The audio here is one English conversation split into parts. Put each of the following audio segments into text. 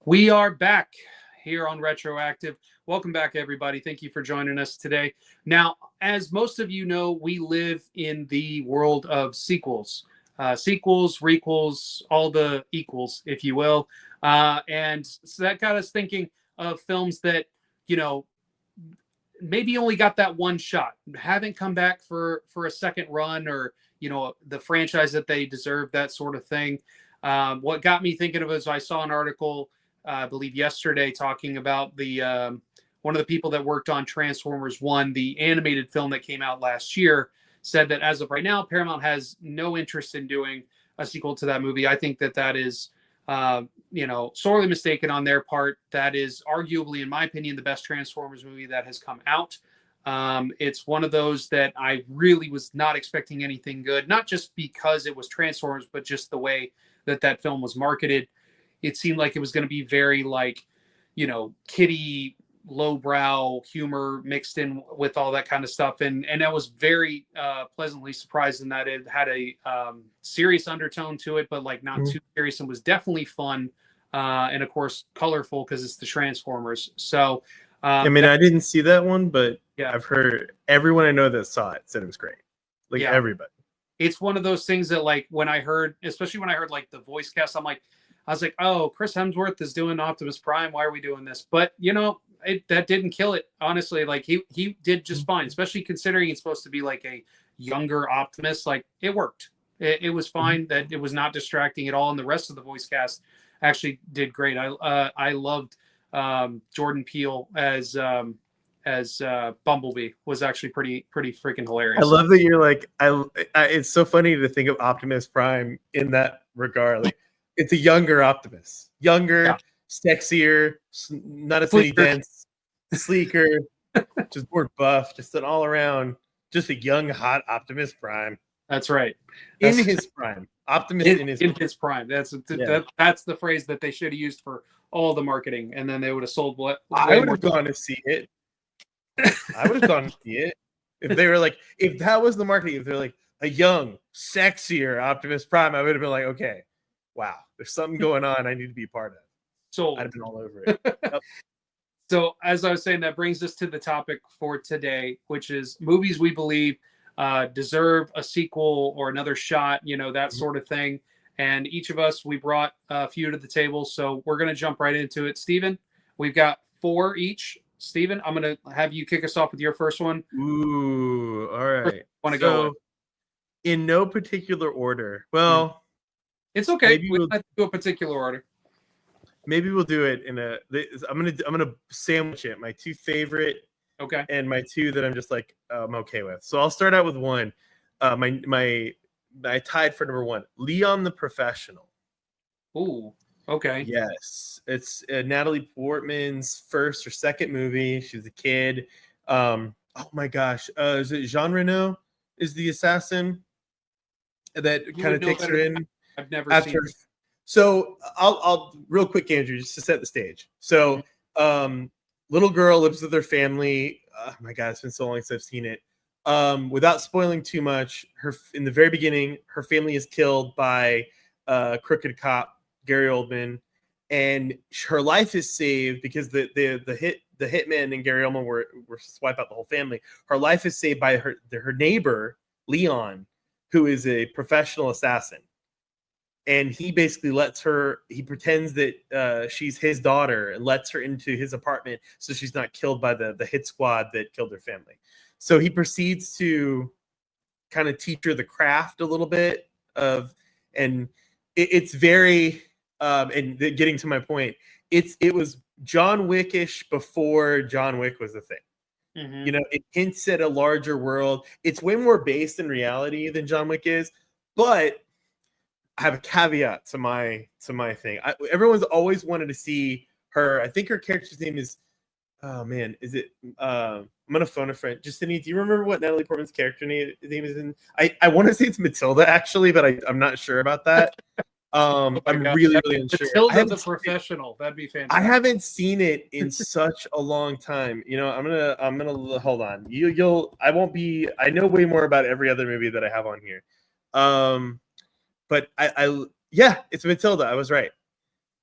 We are back here on Retroactive. Welcome back, everybody. Thank you for joining us today. Now, as most of you know, we live in the world of sequels. Sequels, requels, all the equals, if you will. And so that got us thinking of films that, you know, maybe only got that one shot, haven't come back for a second run, or the franchise that they deserve, that sort of thing. What got me thinking of it is I saw an article, I believe yesterday, talking about the one of the people that worked on Transformers One, the animated film that came out last year, said that as of right now, Paramount has no interest in doing a sequel to that movie. I think that is sorely mistaken on their part. That is arguably, in my opinion, the best Transformers movie that has come out. It's one of those that I really was not expecting anything good, not just because it was Transformers, but just the way that film was marketed. It seemed like it was going to be very kiddie, lowbrow humor mixed in with all that kind of stuff, and I was very pleasantly surprised in that it had a serious undertone to it, but not too serious, and was definitely fun, and of course colorful because it's the Transformers. So I didn't see that one, but yeah, I've heard everyone I know that saw it said it was great. Everybody. It's one of those things that especially when I heard the voice cast, I was like, oh, Chris Hemsworth is doing Optimus Prime. Why are we doing this? But that didn't kill it, honestly. He did just fine, especially considering it's supposed to be a younger Optimus. It worked. It was fine. That it was not distracting at all, and the rest of the voice cast actually did great. I loved Jordan Peele as Bumblebee. Was actually pretty freaking hilarious. I love that you're it's so funny to think of Optimus Prime in that regard. It's a younger Optimus, sexier, not as many dents, sleeker, just more buff, just an all around, just a young, hot Optimus Prime. That's right. In his prime. Optimus in his prime. That's the phrase that they should have used for all the marketing, and then they would have sold what I would have gone to see it. I would have gone to see it. If they were if that was the marketing, if they're a young, sexier Optimus Prime, I would have been okay, wow, there's something going on I need to be part of. So I'd have been all over it. Yep. So as I was saying, that brings us to the topic for today, which is movies we believe deserve a sequel or another shot, that sort of thing. And each of us, we brought a few to the table, so we're going to jump right into it. Steven, we've got 4 each. Steven, I'm going to have you kick us off with your first one. Ooh, all right. Want to go in no particular order. Well, it's okay. We don't have to do a particular order. Maybe we'll do it in I'm gonna sandwich it. My 2 favorite, okay, and my 2 that I'm just I'm okay with. So I'll start out with one. I tied for number 1, Leon the Professional. Ooh, okay. Yes, it's Natalie Portman's first or second movie. She was a kid. Oh my gosh, is it Jean Reno is the assassin that kind of takes her in? I've never seen it. So I'll real quick, Andrew, just to set the stage. So little girl lives with her family. Oh my God, it's been so long since I've seen it. Without spoiling too much, in the very beginning, her family is killed by a crooked cop, Gary Oldman, and her life is saved because the hitman and Gary Oldman were swipe out the whole family. Her life is saved by her neighbor, Leon, who is a professional assassin. And he basically he pretends that she's his daughter and lets her into his apartment so she's not killed by the hit squad that killed her family. So he proceeds to kind of teach her the craft a little bit it's very, and getting to my point, it was John Wickish before John Wick was a thing. Mm-hmm. It hints at a larger world. It's way more based in reality than John Wick is, but I have a caveat to my thing. Everyone's always wanted to see her. I think her character's name is, oh man, is it? I'm gonna phone a friend. Justine, do you remember what Natalie Portman's character name is in? I want to say it's Matilda actually, but I'm not sure about that. I'm really unsure. Matilda the Professional. That'd be fantastic. I haven't seen it in such a long time. I'm gonna hold on. I won't be. I know way more about every other movie that I have on here. But yeah, it's Matilda. I was right.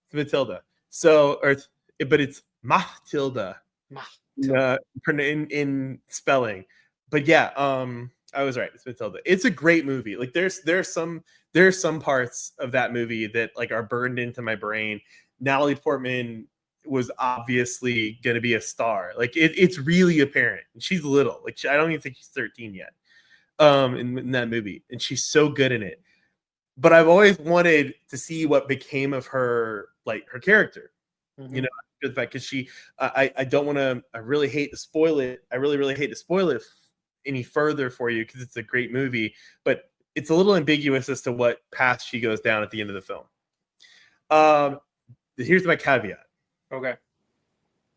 It's Matilda. So, but it's Matilda Tilda. in spelling. But yeah, I was right. It's Matilda. It's a great movie. Like there's some parts of that movie that like are burned into my brain. Natalie Portman was obviously going to be a star. Like it's really apparent. She's little. Like I don't even think she's 13 yet. In that movie, and she's so good in it. But I've always wanted to see what became of her, like her character. You know, the fact because I don't want to. I really hate to spoil it. I really hate to spoil it any further for you because it's a great movie, but it's a little ambiguous as to what path she goes down at the end of the film. Here's my caveat. Okay.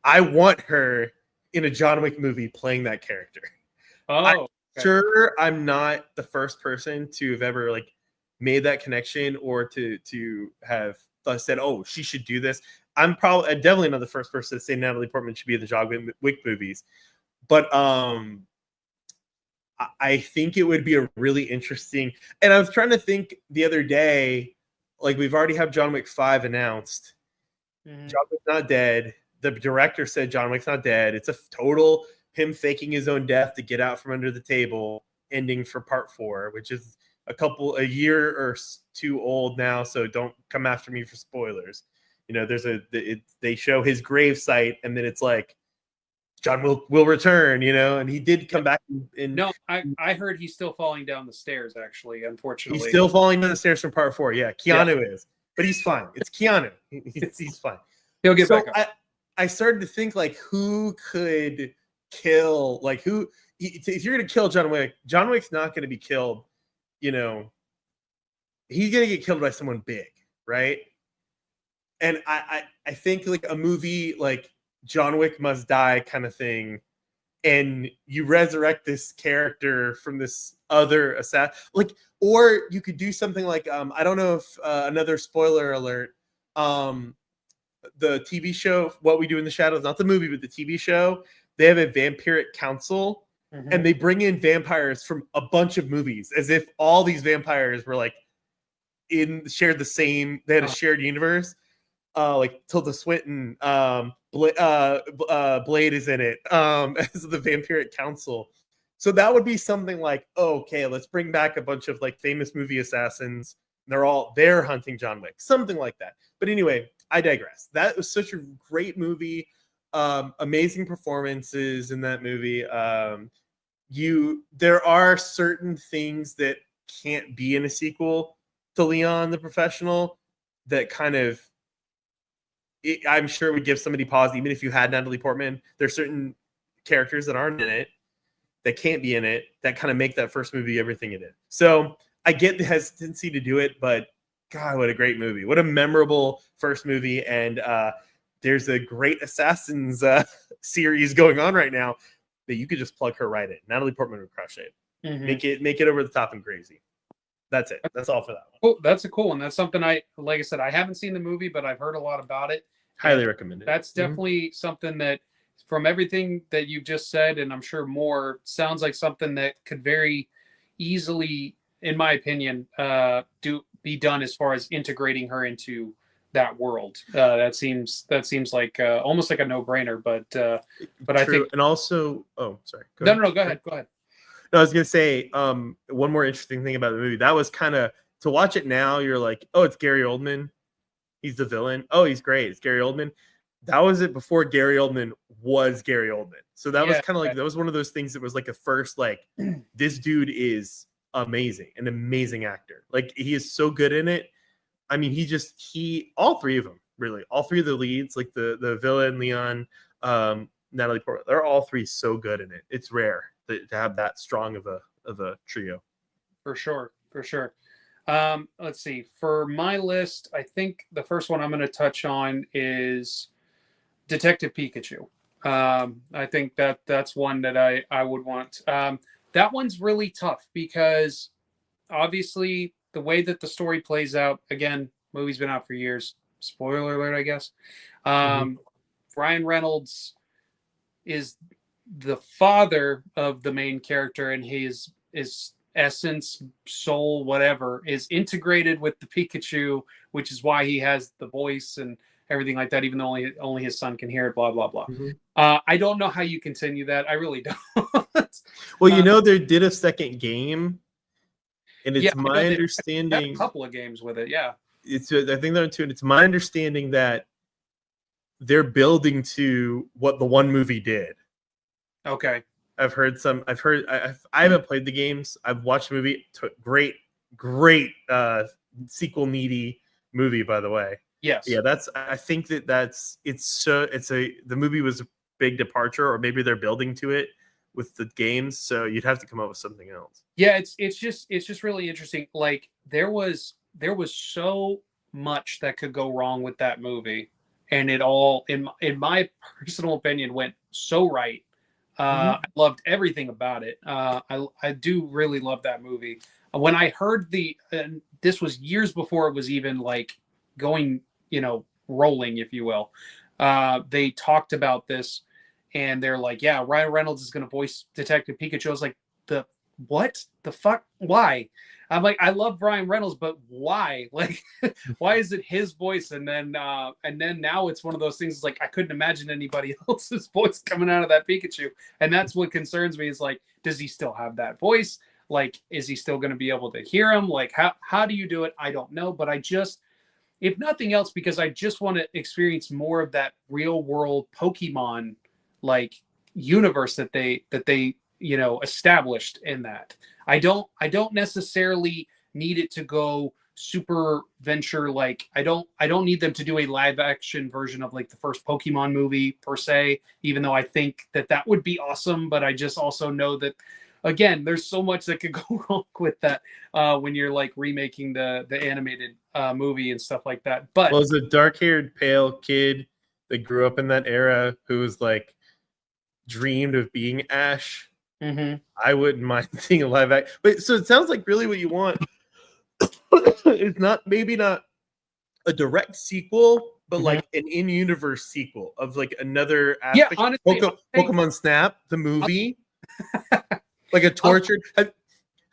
I want her in a John Wick movie playing that character. I'm Oh, okay. sure I'm not the first person to have ever like made that connection or to have said, "Oh, she should do this." I'm definitely not the first person to say Natalie Portman should be in the John Wick movies, but I think it would be a really interesting. And I was trying to think the other day, like we've already have John Wick 5 announced. John Wick's not dead. The director said John Wick's not dead. It's a total him faking his own death to get out from under the table ending for part 4, which is a year or two old now. So don't come after me for spoilers. You know, they show his grave site and then it's like John will return, you know, and he did come back and No, I heard he's still falling down the stairs. Actually, he's unfortunately. still falling down the stairs from part 4. Yeah, Yeah, Keanu is, but he's fine. It's Keanu. He's fine. he'll get So back up. I started to think like who could kill like who if you're gonna kill John Wick's not gonna be killed, you know, he's gonna get killed by someone big, right? And I think like a movie like John Wick Must Die kind of thing, and you resurrect this character from this other assassin, like, or you could do something like I don't know if another spoiler alert, the TV show What We Do in the Shadows, not the movie, but the TV show, they have a vampiric council and they bring in vampires from a bunch of movies as if all these vampires were like shared the same, they had a shared universe. Like Tilda Swinton, Blade is in it as the vampiric council. So that would be something like, oh, okay, let's bring back a bunch of like famous movie assassins. They're hunting John Wick, something like that. But anyway, I digress. That was such a great movie. Amazing performances in that movie. There are certain things that can't be in a sequel to Leon the Professional that kind of I'm sure would give somebody pause, even if you had Natalie Portman. There's certain characters that aren't in it, that can't be in it, that kind of make that first movie everything it is. So I get the hesitancy to do it, but God, what a great movie. What a memorable first movie. And there's a great Assassins series going on right now that you could just plug her right in. Natalie Portman would crush it. Make it over the top and crazy. That's it. That's all for that one. Oh, that's a cool one. That's something like I said, I haven't seen the movie, but I've heard a lot about it. Highly recommend it. That's definitely something that, from everything that you've just said, and I'm sure more, sounds like something that could very easily, in my opinion, be done as far as integrating her into that world. That seems like almost like a no brainer. But I think, and also, oh, sorry. No, go ahead. Go ahead. No, I was gonna say one more interesting thing about the movie. That was kind of to watch it now. You're like, oh, it's Gary Oldman. He's the villain. Oh, he's great. It's Gary Oldman. That was it before Gary Oldman was Gary Oldman. So that was kind of like that was one of those things that was like a first like this dude is amazing, an amazing actor. Like he is so good in it. I mean, all three of them really, all three of the leads, like the villain Leon, Natalie Portman, they're all three so good in it. It's rare to have that strong of a trio. For sure. Let's see. For my list, I think the first one I'm going to touch on is Detective Pikachu. I think that's one that I would want. That one's really tough because obviously the way that the story plays out, again, movie's been out for years. Spoiler alert, I guess. Ryan Reynolds is the father of the main character, and he is essence, soul, whatever, is integrated with the Pikachu, which is why he has the voice and everything like that, even though only his son can hear it, blah, blah, blah. Mhm. I don't know how you continue that. I really don't. Well, you know, they did a second game, and Yeah, it's I know my they had a understanding. couple of games with it. Yeah. I think they're into it. It's my understanding that they're building to what the one movie did. Okay. I've heard some. I haven't played the games. I've watched the movie. Great sequel needy movie, by the way. Yes. Yeah, that's. I think the movie was a big departure, or maybe they're building to it with the games. So you'd have to come up with something else. Yeah, it's just really interesting. Like there was so much that could go wrong with that movie, and it all in my personal opinion went so right. I loved everything about it. I do really love that movie. When I heard this was years before it was even like going, rolling, if you will. They talked about this, and they're like, "Yeah, Ryan Reynolds is going to voice Detective Pikachu." I was like, "The what? The fuck? Why?" I'm like, I love Ryan Reynolds, but why? Like, why is it his voice? And then now it's one of those things. Like, I couldn't imagine anybody else's voice coming out of that Pikachu, and that's what concerns me. Is like, does he still have that voice? Like, is he still going to be able to hear him? Like, how do you do it? I don't know, but I just, if nothing else, because I just want to experience more of that real world Pokemon like universe that they established in that. I don't necessarily need it to go super venture. Like I don't need them to do a live action version of like the first Pokemon movie per se, even though I think that would be awesome. But I just also know that again, there's so much that could go wrong with that when you're like remaking the animated movie and stuff like that. But Well, as a dark-haired, pale kid that grew up in that era, who was like dreamed of being Ash, mhm. I wouldn't mind seeing a live act. But so it sounds like really what you want is not a direct sequel, but Mhm. like an in-universe sequel of like another Yeah, aspect. honestly, Pokemon Snap, the I'll, movie, like a I'll tortured.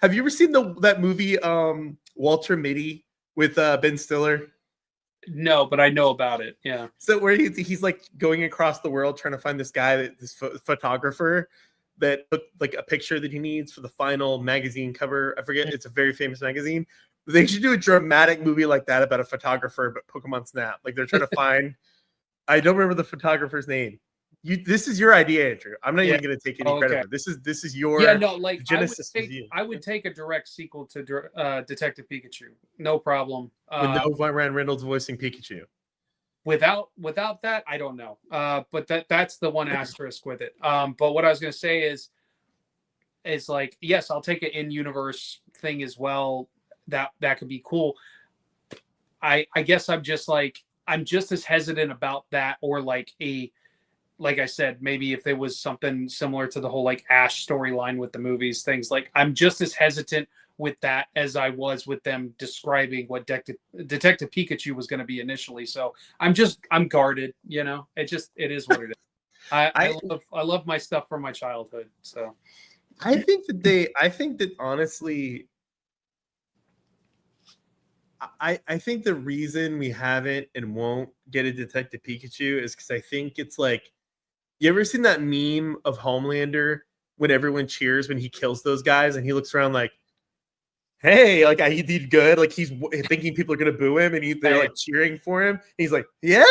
Have you ever seen that movie Walter Mitty with Ben Stiller? no, but I know about it. Yeah. So where he's like going across the world trying to find this guy, this photographer that took like a picture that he needs for the final magazine cover. I forget. It's a very famous magazine. They should do a dramatic movie like that about a photographer, but Pokemon Snap. Like they're trying to find. I don't remember the photographer's name. This is your idea, Andrew. I'm not Yeah. even going to take any Oh, credit okay. for it. This is Yeah, your no, like Genesis was you. I would take a direct sequel to Detective Pikachu. No problem. With no Ryan Reynolds voicing Pikachu. Without that, I don't know. But that's the one asterisk with it. But what I was gonna say is like, yes, I'll take an in-universe thing as well. That could be cool. I guess I'm just as hesitant about that, or like I said, maybe if there was something similar to the whole like Ash storyline with the movies, things like I'm just as hesitant with that as I was with them describing what Detective Pikachu was going to be initially. So I'm guarded, it is what it is. I, I I love my stuff from my childhood. So I think that honestly, I think the reason we haven't and won't get a Detective Pikachu is because I think it's like, you ever seen that meme of Homelander when everyone cheers when he kills those guys and he looks around like, hey, like he did good, like he's thinking people are gonna boo him and they're like cheering for him. He's like, yeah,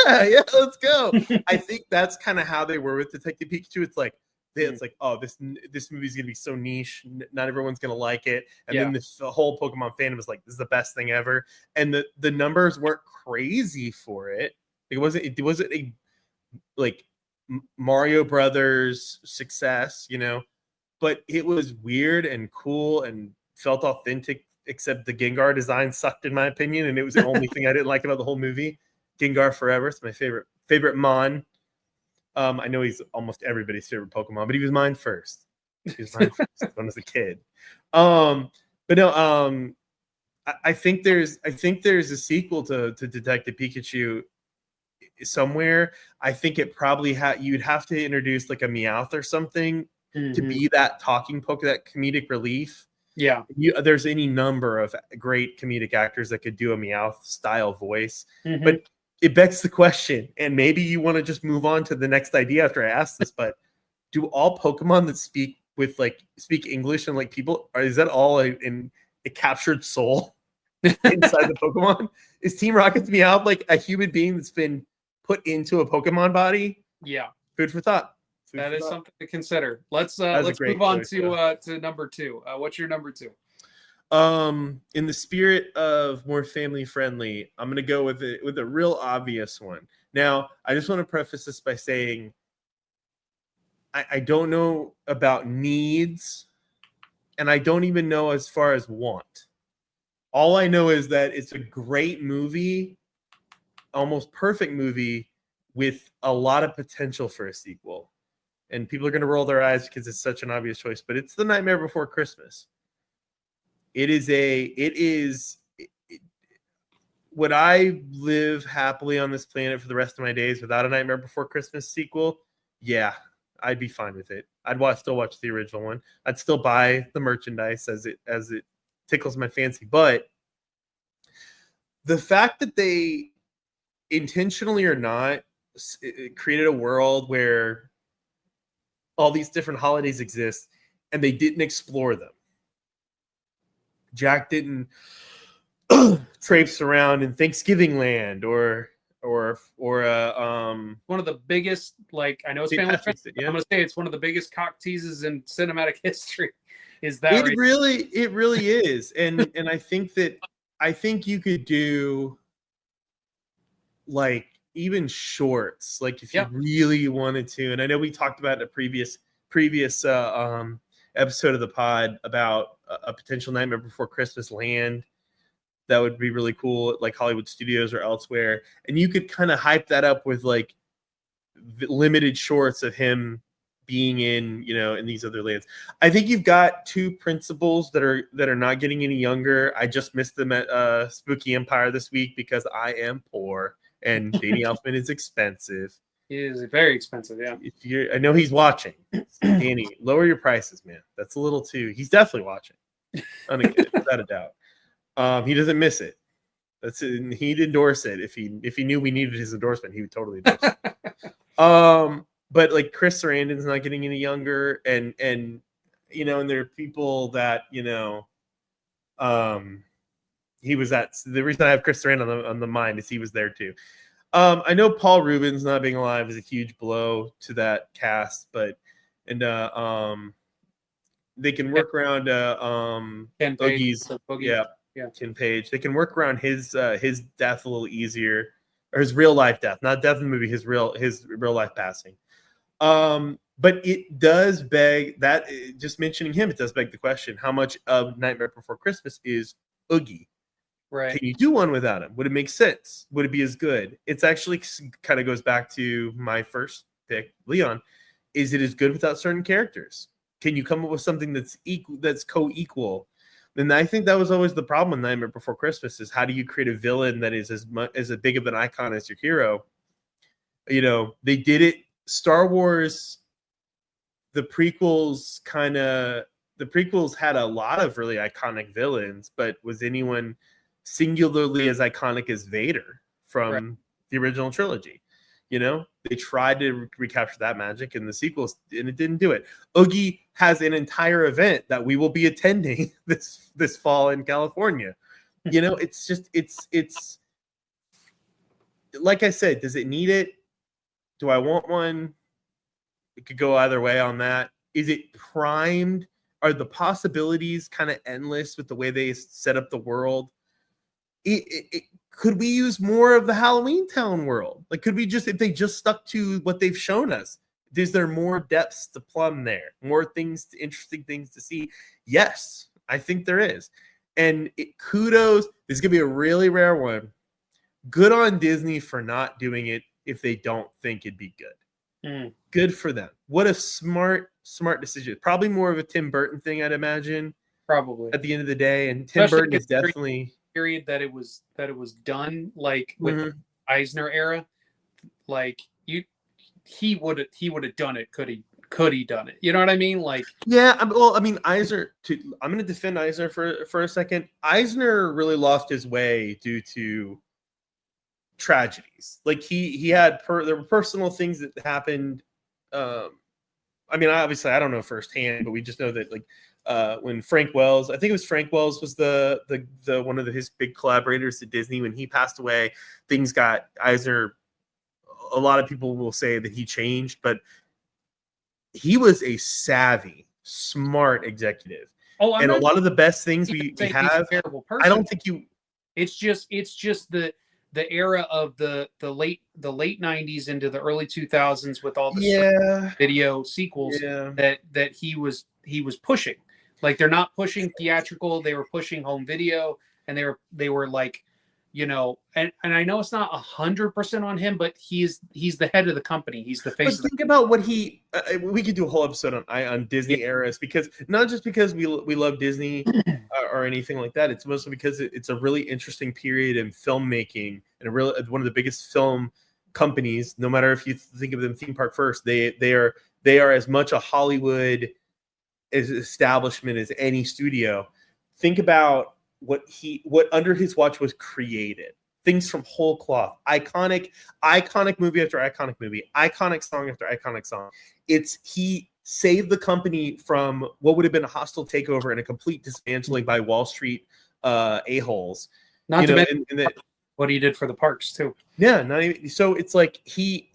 let's go. I think that's kind of how they were with Detective Pikachu. It's like, oh, this movie's gonna be so niche, not everyone's gonna like it, and then the whole Pokemon fandom is like, this is the best thing ever, and the numbers weren't crazy for it. It wasn't a like Mario Brothers success, but it was weird and cool and felt authentic. Except the Gengar design sucked, in my opinion, and it was the only thing I didn't like about the whole movie. Gengar forever. It's my favorite Mon. I know he's almost everybody's favorite Pokemon, but he was mine first. He was mine first when I was a kid. But no, I think there's a sequel to Detective Pikachu somewhere. I think it probably you'd have to introduce like a Meowth or something to Mhm. be that talking poke, that comedic relief. Yeah. There's any number of great comedic actors that could do a Meowth style voice, Mm-hmm. but it begs the question, and maybe you want to just move on to the next idea after I ask this, but do all Pokemon that speak English and like people, or is that all in a captured soul inside the Pokemon? Is Team Rocket's Meowth like a human being that's been put into a Pokemon body? Yeah. Food for thought. That is something to consider. Let's Great move on choice, to number two. What's your number two? In the spirit of more family friendly, I'm gonna go with a real obvious one. Now, I just want to preface this by saying I don't know about needs, and I don't even know as far as want. All I know is that it's a great movie, almost perfect movie, with a lot of potential for a sequel. And people are going to roll their eyes because it's such an obvious choice, but it's The Nightmare Before Christmas. Would I live happily on this planet for the rest of my days without a Nightmare Before Christmas sequel? Yeah, I'd be fine with it. Still watch the original one. I'd still buy the merchandise as it tickles my fancy. But the fact that they intentionally or not created a world where all these different holidays exist and they didn't explore them. Jack didn't traipse around in Thanksgiving land or one of the biggest, like, I know it's family friendly, yeah. I'm gonna say it's one of the biggest cock teases in cinematic history. Is that it really is. And I think you could do like even shorts, like if you really wanted to. And I know we talked about in a previous episode of the pod about a potential Nightmare Before Christmas land that would be really cool at like Hollywood Studios or elsewhere. And you could kind of hype that up with like limited shorts of him being in these other lands. I think you've got two principals that are not getting any younger. I just missed them at Spooky Empire this week because I am poor and Danny Elfman is expensive. He is very expensive, yeah. I know he's watching. Danny, lower your prices, man. That's a little too. He's definitely watching, without a doubt. He doesn't miss it. He'd endorse it if he knew we needed his endorsement. He would totally endorse it. But like Chris Sarandon's not getting any younger, and and there are people that he was at. The reason I have Chris Sarandon on the mind is he was there too. I know Paul Rubens not being alive is a huge blow to that cast, but they can work around Ken Oogie's, yeah. Ken Page. They can work around his death a little easier, or his real life death, not death in the movie, his real life passing. But it does beg that, just mentioning him, it does beg the question: how much of Nightmare Before Christmas is Oogie? Right. Can you do one without him? Would it make sense? Would it be as good? It's actually kind of goes back to my first pick, Leon. Is it as good without certain characters? Can you come up with something that's co-equal? And I think that was always the problem with Nightmare Before Christmas: is how do you create a villain that is as big of an icon as your hero? They did it. Star Wars, the prequels had a lot of really iconic villains, but was anyone singularly as iconic as Vader from the original trilogy? They tried to recapture that magic in the sequels, and it didn't do it. Oogie has an entire event that we will be attending this fall in California. It's just it's like I said, does it need it? Do I want one? It could go either way on that. Is it primed? Are the possibilities kind of endless with the way they set up the world? Could we use more of the Halloween Town world? Like, could we if they just stuck to what they've shown us? Is there more depths to plumb there? More interesting things to see? Yes, I think there is. And kudos, this is going to be a really rare one. Good on Disney for not doing it if they don't think it'd be good. Good for them. What a smart decision. Probably more of a Tim Burton thing, I'd imagine. Probably. At the end of the day, and Tim Burton is definitely period that it was done, like with the Eisner era. Like he would have done it. Could could he done it? You know what I mean? Like, Yeah, well, I mean, Eisner. I'm going to defend Eisner for a second. Eisner really lost his way due to tragedies. Like he had there were personal things that happened. I mean, obviously, I don't know firsthand, but we just know that like when Frank Wells, I think it was Frank Wells, was the one of his big collaborators at Disney. When he passed away, things got Eisner. A lot of people will say that he changed, but he was a savvy, smart executive. oh, I'm And a not lot of the best things even we saying he's have, a terrible I person. don't think you. It's just the era of the late 90s into the early 2000s with all the Yeah, video sequels yeah. that he was pushing. Like they're not pushing theatrical, they were pushing home video, and they were like, you know, and I know it's not 100% on him, but he's the head of the company. He's the face But of the think about what he. We could do a whole episode on yeah, Disney eras because not just because we love Disney or anything like that. It's mostly because it's a really interesting period in filmmaking and one of the biggest film companies. No matter if you think of them theme park first, they are as much a Hollywood establishment as any studio. Think about what under his watch was created. Things from whole cloth, iconic movie after iconic movie, iconic song after iconic song. He saved the company from what would have been a hostile takeover and a complete dismantling by Wall Street a-holes. not You to know, mention and that what he did for the parks too. yeah, not even so. It's like he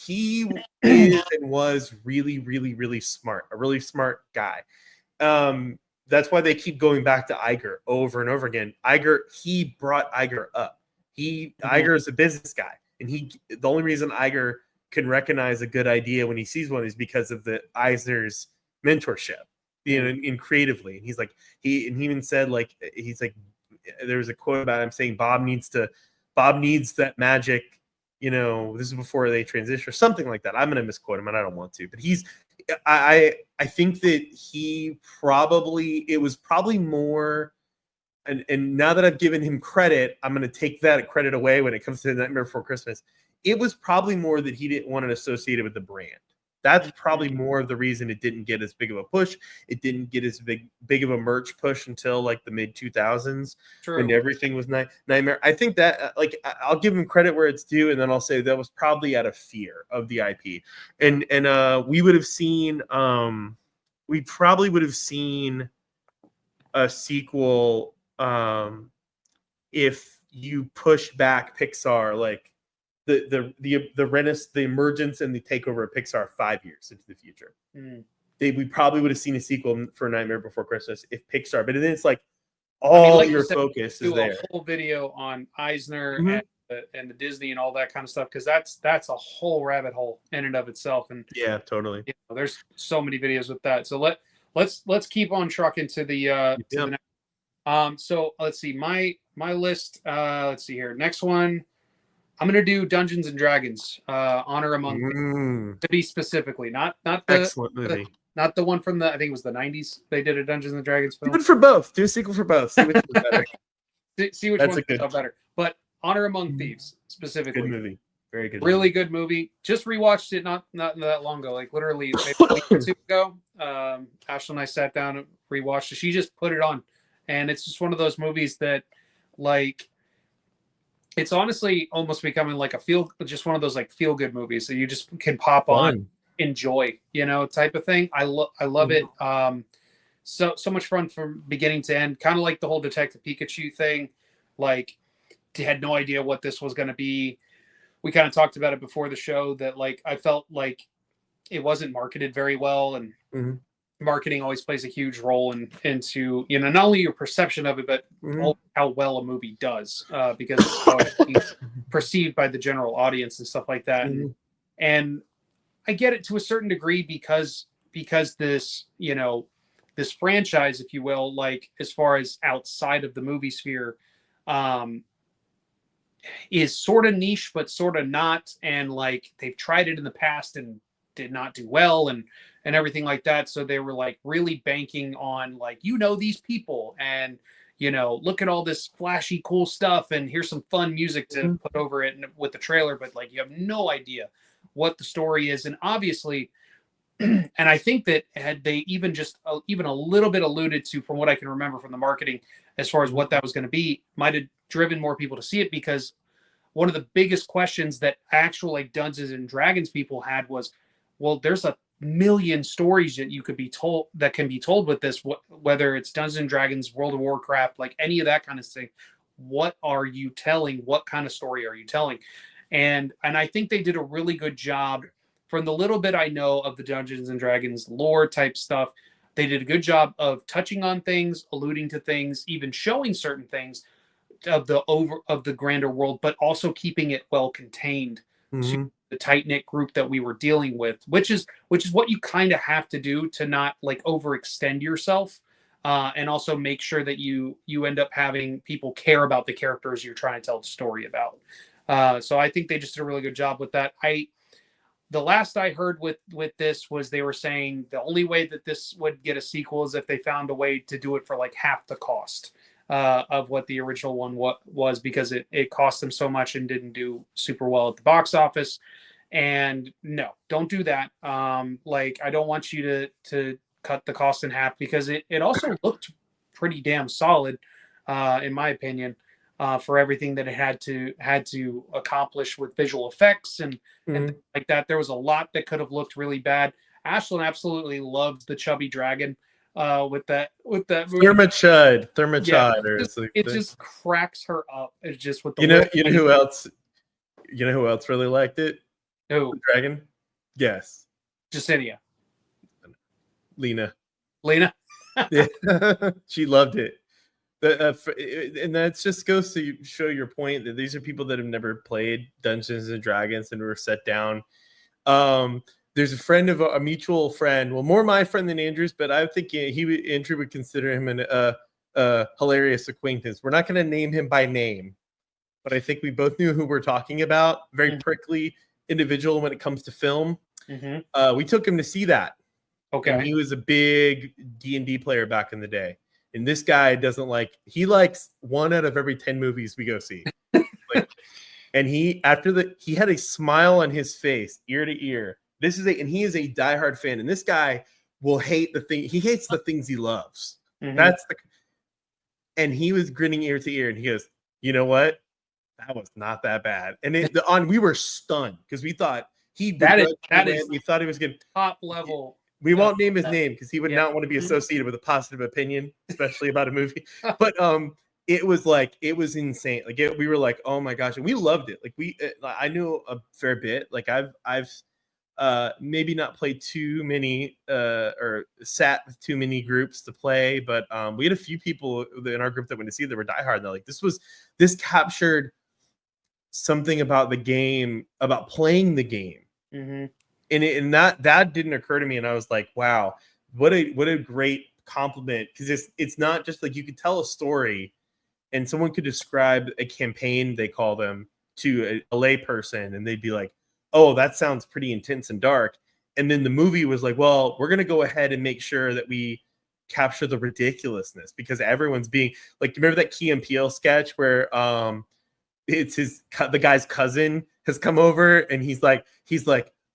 is and was really, really, really smart, a really smart guy. That's why they keep going back to Iger over and over again. He brought Iger up. Iger is a business guy, and the only reason Iger can recognize a good idea when he sees one is because of the Eisner's mentorship, you know, in creatively. And he even said like there was a quote about him saying Bob needs that magic. You know, this is before they transition or something like that. I'm going to misquote him, and I don't want to, but I think that it was probably more, and now that I've given him credit, I'm going to take that credit away when it comes to Nightmare Before Christmas. It was probably more that he didn't want it associated with the brand. That's probably more of the reason it didn't get as big of a push. It didn't get as big of a merch push until like the mid 2000s when everything was Nightmare. I think that I'll give him credit where it's due, and then I'll say that was probably out of fear of the IP. And we probably would have seen a sequel if you push back Pixar like the emergence and the takeover of Pixar 5 years into the future. We probably would have seen a sequel for Nightmare Before Christmas if Pixar, but then it's like all your focus is there. A whole video on Eisner and the Disney and all that kind of stuff, because that's a whole rabbit hole in and of itself. And yeah, totally. You know, there's so many videos with that. So let's keep on trucking to the next. So let's see my list. Let's see here. Next one. I'm gonna do Dungeons and Dragons, Honor Among Thieves, to be specifically, not the excellent movie, not the one from I think it was the 90s. They did a Dungeons and Dragons film. Do it for both. Do a sequel for both. See which one's better. See which one's better. But Honor Among Thieves specifically, good movie, very good, really good movie. Just rewatched it not that long ago, like literally maybe a week or two ago. Ashley and I sat down and rewatched it. She just put it on, and it's just one of those movies that like. It's honestly almost becoming like just one of those like feel good movies that you just can pop on, enjoy, you know, type of thing. I love it. So much fun from beginning to end. Kind of like the whole Detective Pikachu thing. Like, had no idea what this was going to be. We kind of talked about it before the show that like I felt like it wasn't marketed very well, and marketing always plays a huge role into, you know, not only your perception of it, but how well a movie does, because it's how it's perceived by the general audience and stuff like that. And I get it to a certain degree because this, you know, this franchise, if you will, like as far as outside of the movie sphere, is sort of niche, but sort of not. And like they've tried it in the past and did not do well, and everything like that. So they were like really banking on like, you know, these people, and you know, look at all this flashy cool stuff, and here's some fun music to put over it with the trailer, but like you have no idea what the story is. And obviously and I think that had they even just even a little bit alluded to, from what I can remember from the marketing, as far as what that was going to be, might have driven more people to see it. Because one of the biggest questions that actual like Dungeons and Dragons people had was, well, there's a million stories that you could be told, that can be told with this, whether it's Dungeons and Dragons, World of Warcraft, like any of that kind of thing. What are you telling? What kind of story are you telling? And I think they did a really good job. From the little bit I know of the Dungeons and Dragons lore type stuff, they did a good job of touching on things, alluding to things, even showing certain things of the grander world, but also keeping it well contained to Mm-hmm. the tight knit group that we were dealing with, which is what you kind of have to do to not like overextend yourself, and also make sure that you end up having people care about the characters you're trying to tell the story about. So I think they just did a really good job with that. The last I heard with this was they were saying the only way that this would get a sequel is if they found a way to do it for like half the cost of what the original one was, because it cost them so much and didn't do super well at the box office. And no, don't do that. Like, I don't want you to cut the cost in half, because it also looked pretty damn solid, in my opinion, for everything that it had to accomplish with visual effects and Mm-hmm. things like that. There was a lot that could have looked really bad. Ashlyn absolutely loved the chubby dragon with that movie. Yeah, Thermachud, or it just cracks her up. It's just with the you know who else, really liked it? oh, The dragon. Yes, Justinia, Lena. Lena. Yeah, she loved it. And that just goes to show your point that these are people that have never played Dungeons and Dragons and were set down. There's a friend of a mutual friend, well, more my friend than Andrew's, but I think Andrew would consider him a hilarious acquaintance. We're not going to name him by name, but I think we both knew who we're talking about. Very prickly individual when it comes to film. Mm-hmm. We took him to see that. Okay. And he was a big D&D player back in the day. And this guy he likes 1 out of every 10 movies we go see. And he had a smile on his face, ear to ear. And he is a diehard fan. And this guy will hate he hates the things he loves. Mm-hmm. And he was grinning ear to ear. And he goes, you know what? That was not that bad. And we were stunned because we thought we thought he was going to top level. We won't name his name because he would not want to be associated with a positive opinion, especially about a movie. But it was insane. Like we were like, oh my gosh, and we loved it. Like I knew a fair bit. Like I've maybe not played too many or sat with too many groups to play, but we had a few people in our group that went to see it that were diehard. And they're like, this captured something about the game, about playing the game. Mm-hmm. And that didn't occur to me, and I was like, wow, what a great compliment, because it's not just like you could tell a story and someone could describe a campaign, they call them, to a lay person, and they'd be like, oh, that sounds pretty intense and dark. And then the movie was like, well, we're going to go ahead and make sure that we capture the ridiculousness, because everyone's being like, remember that Key and Peele sketch where it's the guy's cousin has come over and he's like,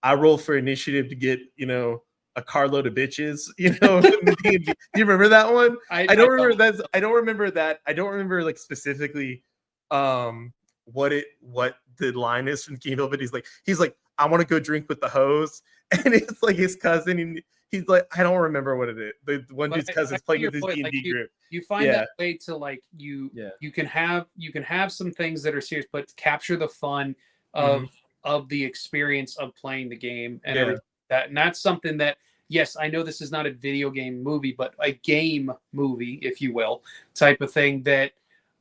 I roll for initiative to get, a carload of bitches, Do you remember that one? I don't remember that. I don't remember like specifically what the line is from Kino, but he's like, I want to go drink with the hose. And it's like his cousin, and he's like, I don't remember what it is. The one dude's cousin's playing with his D&D group. You find that way to like you can have some things that are serious, but capture the fun of the experience of playing the game and everything like that. And that's something that, yes, I know this is not a video game movie, but a game movie, if you will, type of thing that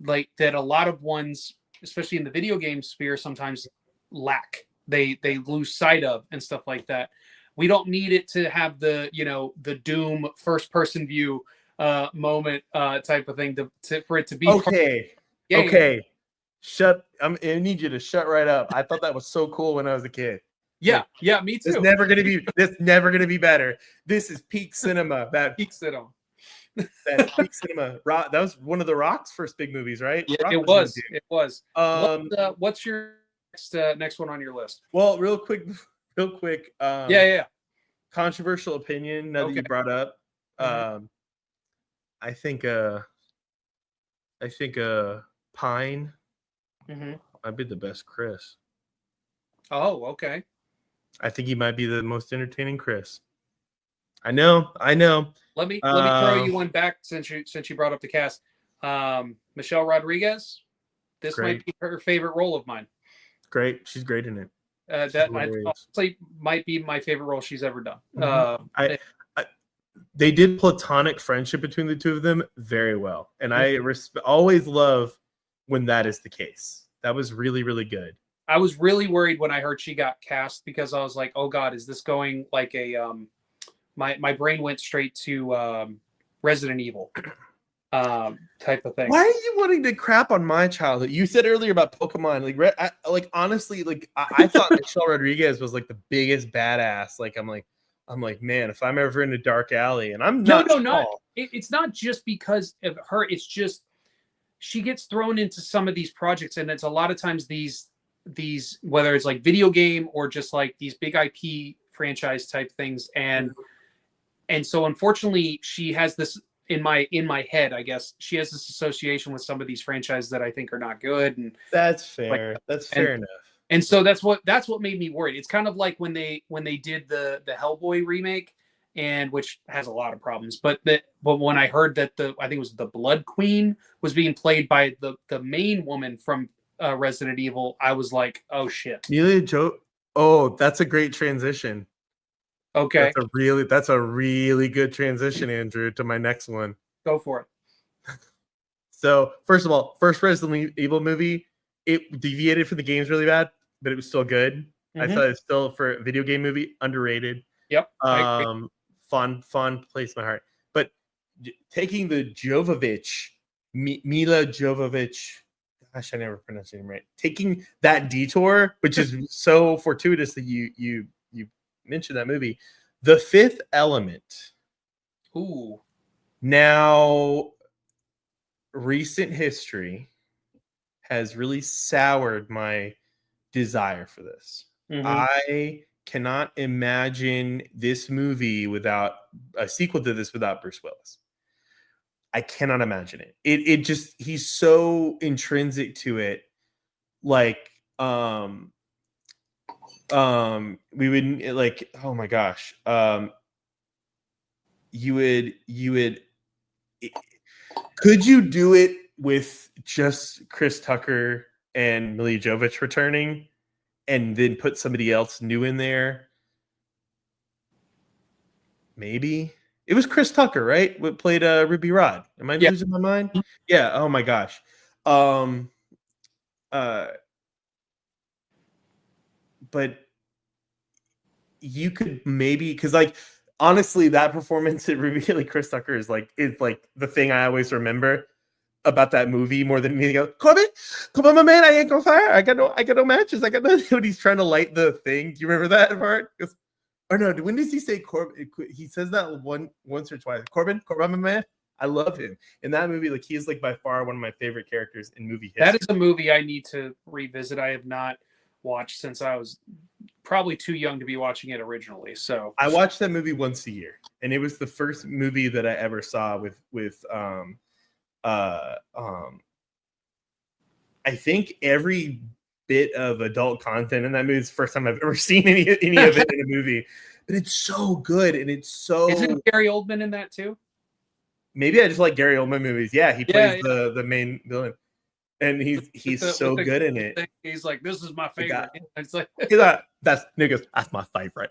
a lot of ones, especially in the video game sphere, sometimes lack. They lose sight of and stuff like that. We don't need it to have the Doom first person view moment type of thing for it to be okay. I need you to shut right up. I thought that was so cool when I was a kid. Yeah, me too. It's never gonna be better. This is peak cinema. Peak cinema. That peak cinema. That was one of the Rock's first big movies, right? Yeah, it was. It was. What's your next one on your list? Well, real quick. controversial opinion now that Okay. you brought up. Mhm. I think Pine Mhm. might be the best Chris. Oh, okay. I think he might be the most entertaining Chris. I know. Let me throw you one back since you brought up the cast. Michelle Rodriguez. This might Great, be her favorite role of mine. great. She's great in it. She's That I hilarious. honestly might be my favorite role she's ever done. Mhm. I they did platonic friendship between the two of them very well, and I always love when that is the case. That was really, really good. I was really worried when I heard she got cast because I was like, "Oh God, is this going like a?" My brain went straight to Resident Evil type of thing. Why are you wanting to crap on my childhood? You said earlier about Pokemon. Like honestly, like I thought Michelle Rodriguez was like the biggest badass. I'm like, man, if I'm ever in a dark alley, and I'm No, not no, not tall. it's not just because of her. It's just she gets thrown into some of these projects, and it's a lot of times these whether it's like video game or just like these big IP franchise type things, and so unfortunately she has this in my head, I guess she has this association with some of these franchises that I think are not good and That's like fair. That's and fair enough. and so that's what made me worried. It's kind of like when they did the Hellboy remake, and which has a lot of problems, but when I heard that I think it was the Blood Queen was being played by the main woman from Resident Evil, I was like, oh shit. Amelia Joe. Oh, that's a great transition. Okay, That's a really good transition, Andrew, to my next one. go for it. So, first of all, first Resident Evil movie, it deviated from the games really bad, but it was still good. I Hmm. thought it's still for a video game movie underrated. Yep, I agree. Fun place in my heart. But taking the Jovovich, Mila Jovovich, gosh, I never pronounced her name right. Taking that detour, which is so fortuitous that you mentioned that movie, The Fifth Element. Ooh. Now, recent history has really soured my desire for this. Hmm. I cannot imagine this movie without a sequel to this without Bruce Willis. I cannot imagine it. It just he's so intrinsic to it. Like we would like oh my gosh. You would could you do it with just Chris Tucker and Millie Jovovich returning and then put somebody else new in there? Maybe. It was Chris Tucker, right? What played Ruby Rod. Am I Yeah. losing my mind? Yeah, oh my gosh. Um uh but you could maybe because like honestly that performance at Ruby like Chris Tucker is like the thing I always remember about that movie more than anything else. Corbin, come on, my man, I ain't gonna fire. I got no matches. I got no when he's trying to light the thing. Do you remember that part? Or no, when does he say Corbin? He says that once or twice. Corbin, my man. I love him in that movie. Like he is like by far one of my favorite characters in movie That is history. a movie I need to revisit. I have not watched since I was probably too young to be watching it originally. So I watch that movie once a year, and it was the first movie that I ever saw with uh um I think every bit of adult content in that movie is the first time I've ever seen any of it in a movie. But it's so good, and it's isn't so Gary Oldman in that too? maybe I just like Gary Oldman movies. Yeah, he Yeah, plays yeah. the main villain, and With he's the with so the good in it. thing, he's like, "This is my The guy, favorite." It's like, he's like, that's niggas. That's my favorite.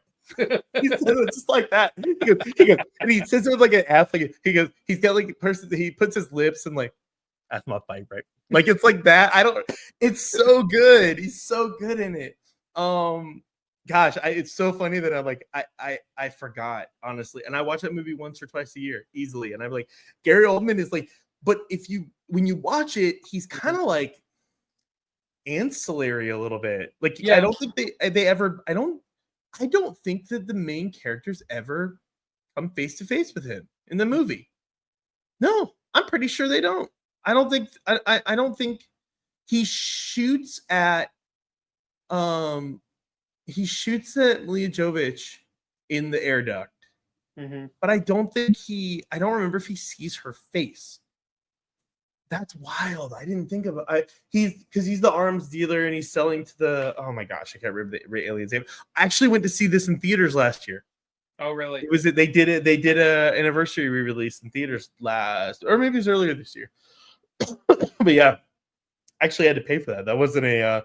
He says it just like that. He goes, and he says it with like an F. Like he goes, he's got like a person. He puts his lips and like that's my favorite. Like it's like that. I don't. It's so good. He's so good in it. Gosh, it's so funny that I'm like I forgot honestly, and I watch that movie once or twice a year easily, and I'm like Gary Oldman is like, but when you watch it, he's kind of like ancillary a little bit. Like I yeah, don't think they ever. I don't think that the main characters ever come face to face with him in the movie. No, I'm pretty sure they don't. I don't think he shoots at um he shoots at Leah Jovovich in the air duct. Mm-hmm. But I don't remember if he sees her face. That's wild. I didn't think of it. He's the arms dealer and he's selling to the, oh my gosh, I can't remember the alien's name. I actually went to see this in theaters last year. Oh, really? They did a anniversary re-release in theaters or maybe it was earlier this year. But yeah, actually I had to pay for that. That wasn't a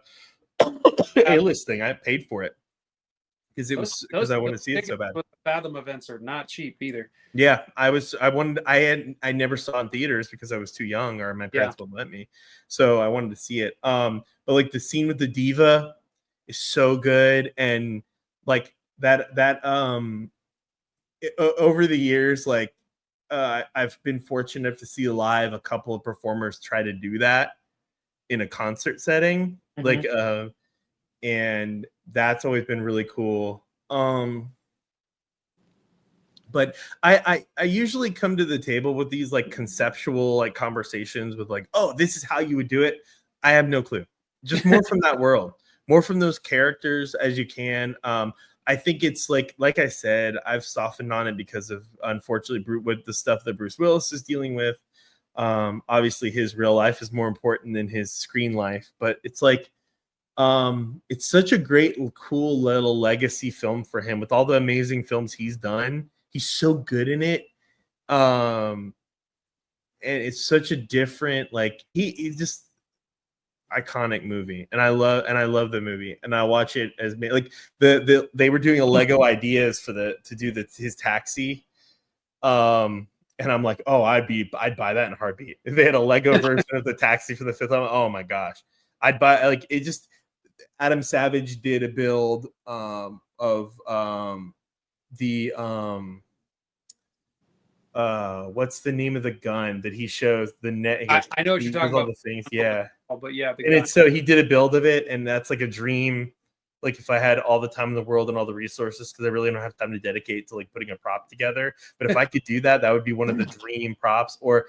A-list thing. I paid for it because I wanted to see it so bad. Fathom events are not cheap either. Yeah, I never saw it in theaters because I was too young or my parents wouldn't let me. So I wanted to see it. But like the scene with the diva is so good, and like that over the years, like I've been fortunate enough to see live a couple of performers try to do that in a concert setting. Mm-hmm. Like and that's always been really cool. But I usually come to the table with these like conceptual like conversations with like, oh, this is how you would do it. I have no clue. Just more from that world, more from those characters as you can. I think it's like I said, I've softened on it because of, unfortunately, with the stuff that Bruce Willis is dealing with. Obviously, his real life is more important than his screen life, but it's like, it's such a great, cool little legacy film for him with all the amazing films he's done. He's so good in it. And it's such a different, like he's just iconic movie. And I love the movie. And I watch it as like they were doing a Lego ideas to do his taxi. And I'm like, oh, I'd buy that in a heartbeat. If they had a Lego version of the taxi for the fifth element, oh my gosh. I'd buy, like, it just, Adam Savage did a build of the what's the name of the gun that he shows the net? I know what you're talking about. The things, yeah. But yeah, and it's so he did a build of it, and that's like a dream. Like if I had all the time in the world and all the resources, because I really don't have time to dedicate to like putting a prop together. But if I could do that, that would be one of the dream props. Or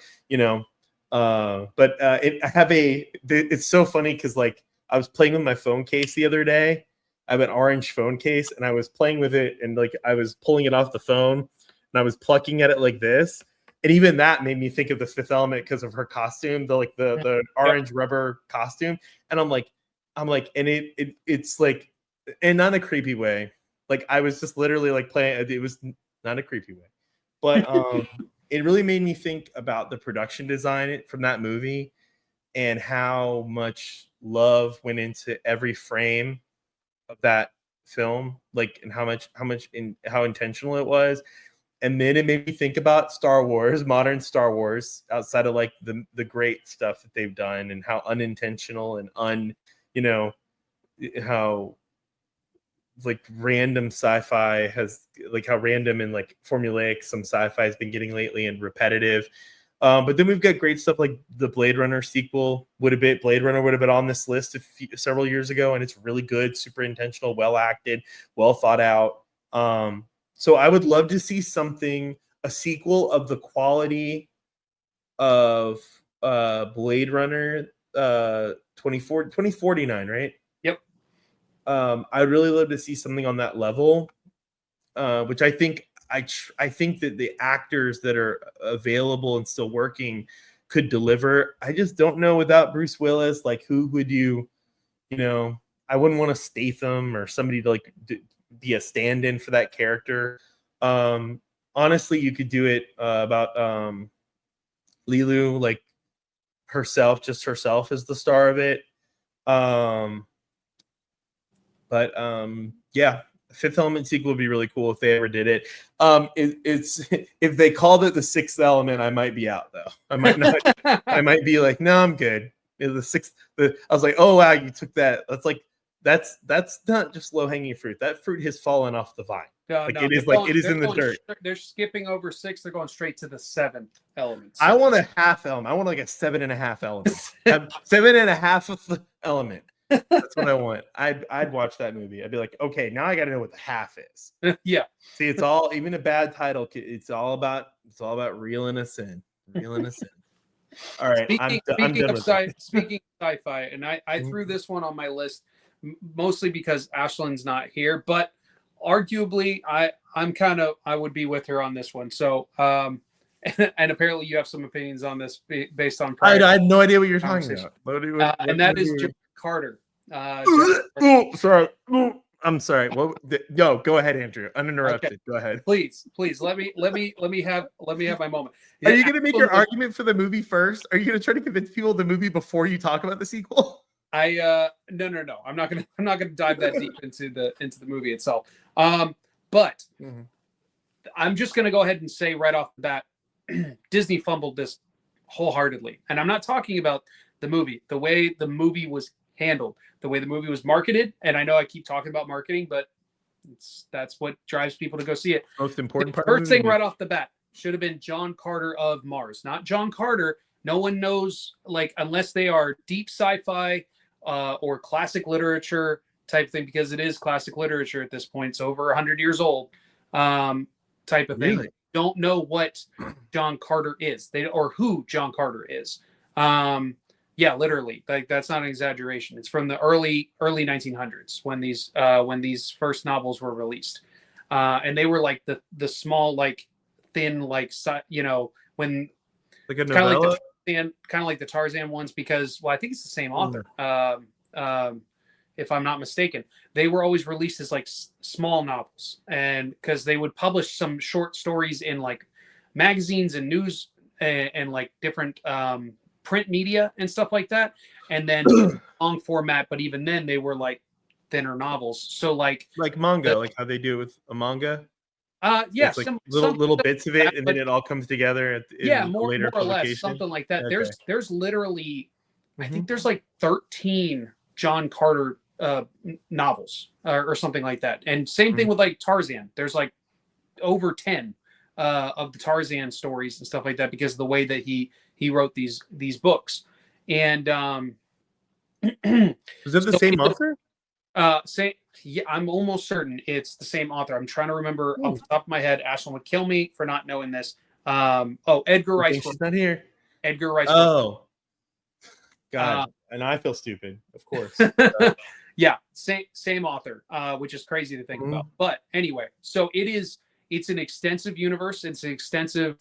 it's so funny because like I was playing with my phone case the other day. I have an orange phone case, and I was playing with it, and like I was pulling it off the phone, and I was plucking at it like this. And even that made me think of the Fifth Element because of her costume, the orange rubber costume. And I'm like, and it's like, and not in a creepy way. Like I was just literally like playing. It was not a creepy way, but it really made me think about the production design from that movie and how much love went into every frame of that film, like, and how intentional it was. And then it made me think about Star Wars, modern Star Wars, outside of like the great stuff that they've done, and how unintentional and how like random sci-fi has, like how random and like formulaic some sci-fi has been getting lately and repetitive. But then we've got great stuff like the Blade Runner sequel. Blade Runner would have been on this list several years ago, and it's really good, super intentional, well acted, well thought out. So I would love to see a sequel of the quality of Blade Runner 2049, right? Yep. I'd really love to see something on that level, which I think that the actors that are available and still working could deliver. I just don't know without Bruce Willis, like who would you I wouldn't want to Statham or somebody to like be a stand-in for that character. Honestly, you could do it about Lilu, like herself as the star of it. Yeah, Fifth Element sequel would be really cool if they ever did it. It's if they called it the Sixth Element, I might be out though. I might not. I might be like, no, I'm good. The sixth. I was like, oh wow, you took that. That's not just low hanging fruit. That fruit has fallen off the vine. It is in the dirt. They're skipping over 6. They're going straight to the 7th element. So. I want a half element. I want like a 7.5 element. 7.5 of the element. That's what I want. I'd watch that movie. I'd be like, okay, now I got to know what the half is. Yeah. See, it's all, even a bad title. It's all about reeling us in. All right. Speaking of sci-fi, and I threw this one on my list mostly because Ashlyn's not here, but arguably I would be with her on this one. So, and apparently you have some opinions on this based on I prior had no idea what you're talking conversation. about. And that is John Carter. Oh, sorry. I'm sorry. Yo, go ahead, Andrew. Uninterrupted. Okay. Go ahead. Please let me have my moment. Are you gonna make your argument for the movie first? Are you gonna try to convince people of the movie before you talk about the sequel? No. I'm not gonna dive that deep into the movie itself. But I'm just gonna go ahead and say right off the bat, Disney fumbled this wholeheartly, and I'm not talking about the movie, the way the movie was handled, the way the movie was marketed. And I know I keep talking about marketing, but that's what drives people to go see it. Most important part. First thing right off the bat should have been John Carter of Mars, not John Carter. No one knows, like, unless they are deep sci-fi or classic literature type thing, because it is classic literature at this point. It's over 100 years old, type of thing. Really? Don't know what John Carter is, or who John Carter is. Yeah, literally, like, that's not an exaggeration. It's from the early 1900s when these first novels were released, and they were like the small, like, thin, like, when like a kind novella, kind of like the Tarzan ones, because, well, I think it's the same author. If I'm not mistaken, they were always released as like small novels, and because they would publish some short stories in like magazines and news and like different print media and stuff like that, and then long format. But even then, they were like thinner novels. So like manga, like how they do with a manga. Yeah, it's like little bits of it, and then it all comes together in later more or less, publication. something like that. Okay. There's literally, I think there's like 13 John Carter novels or something like that. And same thing with like Tarzan. There's like over 10 of the Tarzan stories and stuff like that, because of the way that he wrote these books. And is that the same author? Yeah, I'm almost certain it's the same author. I'm trying to remember off the top of my head. Ashlyn would kill me for not knowing this. Edgar Rice. She's not here. Edgar Rice. Oh, God. And I feel stupid, of course. Yeah, same author, which is crazy to think about. But anyway, so it's an extensive universe. It's an extensive,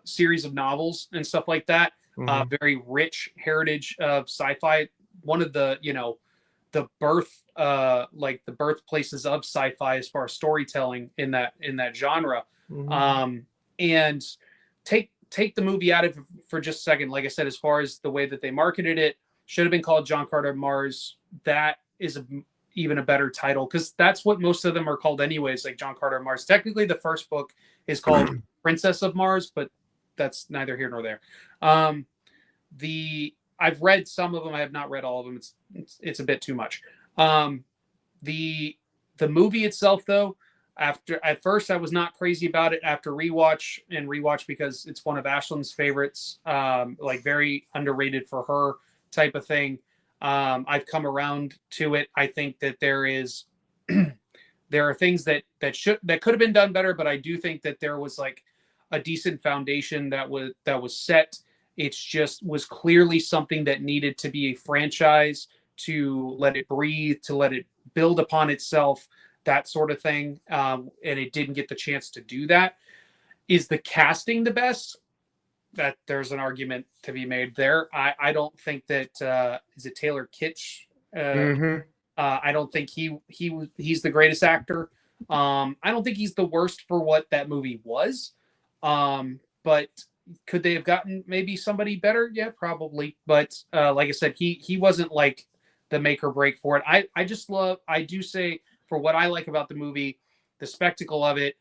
series of novels and stuff like that. Very rich heritage of sci-fi. One of the, the birthplaces of sci-fi as far as storytelling in that genre. And take the movie out of it for just a second. Like I said, as far as the way that they marketed it, should have been called John Carter of Mars. That is even a better title, because that's what most of them are called anyways, like John Carter of Mars. Technically, the first book is called Princess of Mars, but that's neither here nor there. I've read some of them. I have not read all of them. It's a bit too much. The movie itself, though, at first I was not crazy about it. After rewatch, because it's one of Ashlyn's favorites, like very underrated for her type of thing. I've come around to it. I think that there are things that could have been done better, but I do think that there was like a decent foundation that was set. It's just was clearly something that needed to be a franchise, to let it breathe, to let it build upon itself, that sort of thing. And it didn't get the chance to do that. Is the casting the best? That there's an argument to be made there. I don't think that is it Taylor Kitsch? I don't think he's the greatest actor. I don't think he's the worst for what that movie was. But could they have gotten maybe somebody better? Yeah, probably. But like I said, he wasn't like the make or break for it. I do say, for what I like about the movie, the spectacle of it.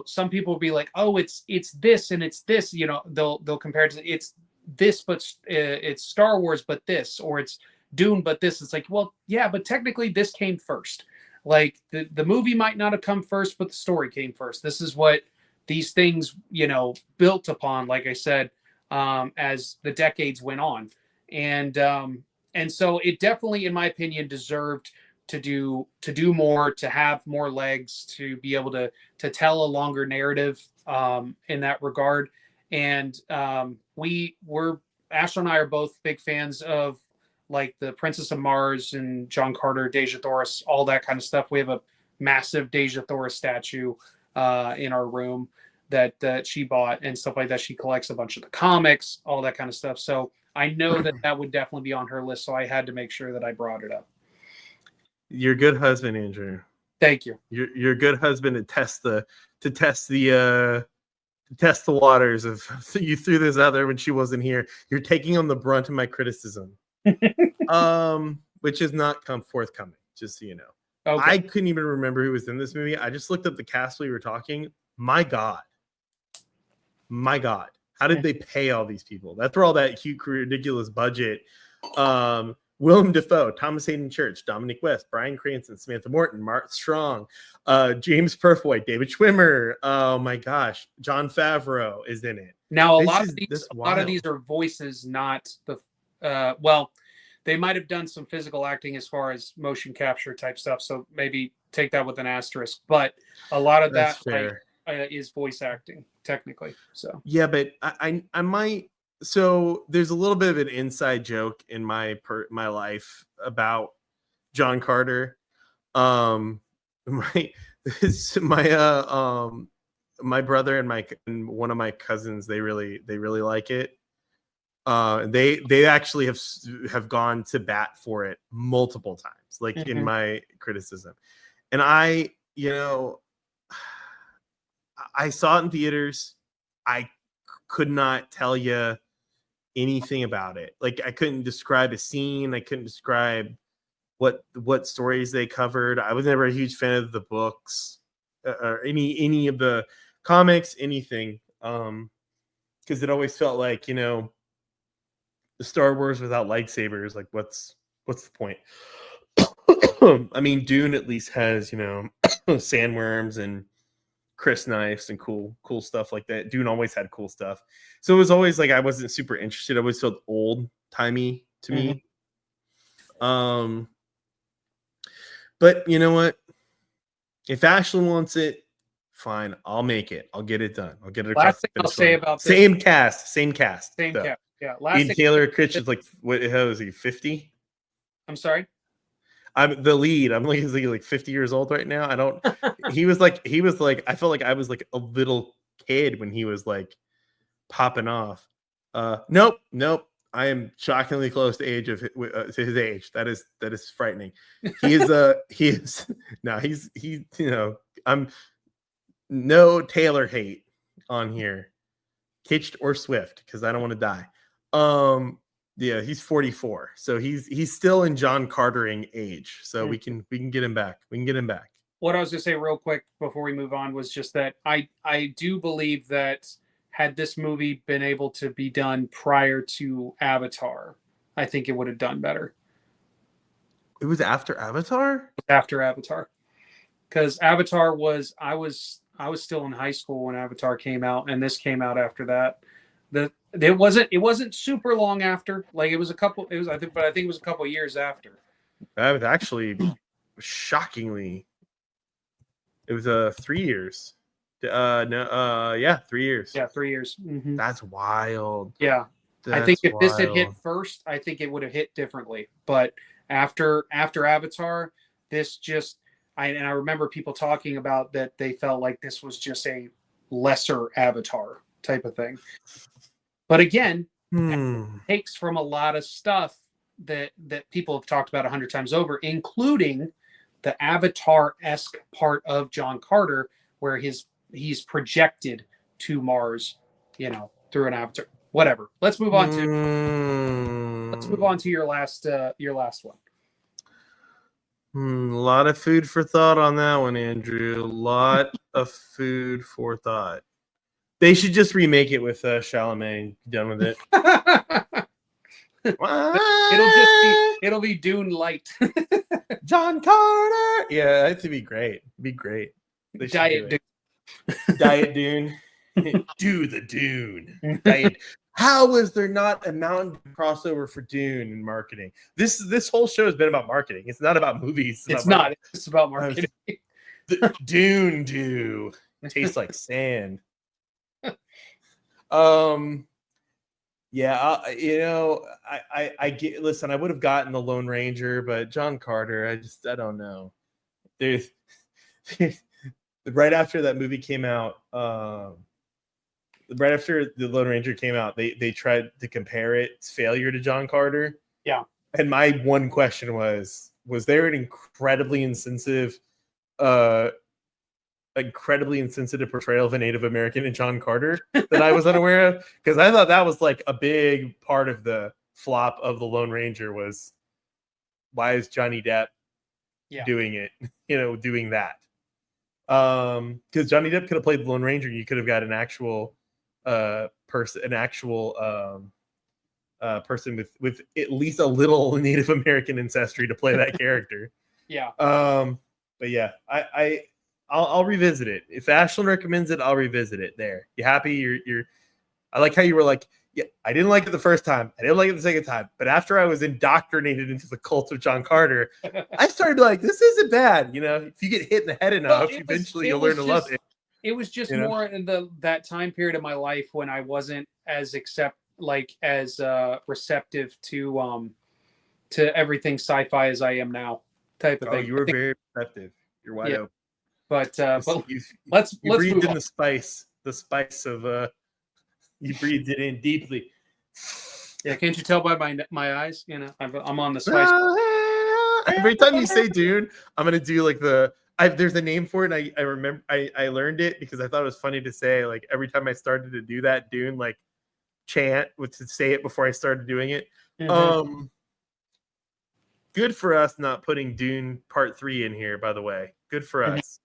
Some people will be like, oh, it's this and it's this. They'll compare it to, it's this, but it's Star Wars, but this, or it's Dune, but this. It's like, well, yeah, but technically this came first. Like the movie might not have come first, but the story came first. This is what these things, built upon, like I said, as the decades went on. And so it definitely, in my opinion, deserved to do more, to have more legs, to be able to tell a longer narrative in that regard. And Ashley and I are both big fans of like the Princess of Mars and John Carter, Dejah Thoris, all that kind of stuff. We have a massive Dejah Thoris statue in our room that she bought and stuff like that. She collects a bunch of the comics, all that kind of stuff. So I know that would definitely be on her list. So I had to make sure that I brought it up. You're a good husband, Andrew. Thank you. You're a good husband to test the waters of. So you threw this out there when she wasn't here. You're taking on the brunt of my criticism, which has not come forthcoming. Just so you know, Okay. I couldn't even remember who was in this movie. I just looked up the cast while we were talking. My God, how did they pay all these people? That's for all that cute, ridiculous budget. Willem Dafoe, Thomas Hayden Church, Dominic West, Bryan Cranston, Samantha Morton, Mark Strong, James Purfoy, David Schwimmer. Oh my gosh, Jon Favreau is in it. Now a lot of these are voices, not the. Well, they might have done some physical acting as far as motion capture type stuff. So maybe take that with an asterisk. But a lot of that is voice acting technically. So yeah, but I might. So there's a little bit of an inside joke in my life about John Carter. My brother and one of my cousins, they really like it. They actually have gone to bat for it multiple times, like in my criticism. And I saw it in theaters. I could not tell you anything about it. Like I couldn't describe a scene. I couldn't describe what stories they covered. I was never a huge fan of the books or any of the comics, anything. Because it always felt like, the Star Wars without lightsabers. Like what's the point? I mean, Dune at least has, sandworms and Chris knives and cool stuff like that. Dune always had cool stuff. So it was always like I wasn't super interested. I always felt old timey to me. But you know what? If Ashley wants it, fine. I'll make it. I'll get it done. I'll get it across. Last thing I'll say about this, same cast. Same cast. Yeah. Ian Taylor Kitsch is like, what? How is he? 50? I'm sorry. I'm the lead. I'm like 50 years old right now. I don't. He was like. I felt like I was like a little kid when he was like popping off. Nope. I am shockingly close to his age. That is frightening. I'm no Taylor hate on here, Kitsch or Swift, because I don't want to die. Yeah, he's 44, so he's still in John Cartering age. So we can get him back. What I was gonna say real quick before we move on was just that I do believe that had this movie been able to be done prior to Avatar, I think it would have done better. It was after Avatar? After Avatar. Because Avatar was I was still in high school when Avatar came out, and this came out after that. It wasn't super long after. Like I think it was a couple of years after. That was actually shockingly. It was 3 years. 3 years. Yeah, 3 years. Mm-hmm. That's wild. Yeah. I think if this had hit first, I think it would have hit differently. But after Avatar, this just I remember people talking about that they felt like this was just a lesser Avatar type of thing. But again, it takes from a lot of stuff that people have talked about 100 times over, including the Avatar-esque part of John Carter, where he's projected to Mars, through an avatar. Whatever. Let's move on to your last one. A lot of food for thought on that one, Andrew. A lot of food for thought. They should just remake it with Chalamet. Done with it. It'll be Dune Light. John Carter. Yeah, that'd be great. Be great. Diet Dune. Diet Dune. Do the Dune. Diet. How is there not a mountain crossover for Dune in marketing? This whole show has been about marketing. It's not about movies. It's not. It's just about marketing. The Dune Dew tastes like sand. Yeah, I get. Listen, I would have gotten the Lone Ranger, but John Carter, I don't know. right after that movie came out, right after the Lone Ranger came out, they tried to compare its failure to John Carter. Yeah. And my one question was there an uh incredibly insensitive portrayal of a Native American in John Carter that I was unaware of? Because I thought that was like a big part of the flop of the Lone Ranger was, why is Johnny Depp doing it? Doing that. Because Johnny Depp could have played the Lone Ranger, and you could have got an actual person with at least a little Native American ancestry to play that character. Yeah. But yeah, I'll revisit it. If Ashlyn recommends it, I'll revisit it. There. You happy? You're I like how you were like, yeah, I didn't like it the first time. I didn't like it the second time. But after I was indoctrinated into the cult of John Carter, I started like, this isn't bad. If you get hit in the head enough, eventually you'll learn to love it. It was just more in that time period of my life when I wasn't as receptive to everything sci-fi as I am now, type of thing. You were very receptive. You're wide open. But let's breathed move in on. the spice of you breathed it in deeply. Yeah, can't you tell by my eyes? I'm on the spice. Every time you say Dune, I'm gonna do like there's a name for it. And I remember I learned it because I thought it was funny to say, like, every time I started to do that Dune like chant to say it before I started doing it. Mm-hmm. Good for us not putting Dune Part 3 in here, by the way. Good for us. Mm-hmm.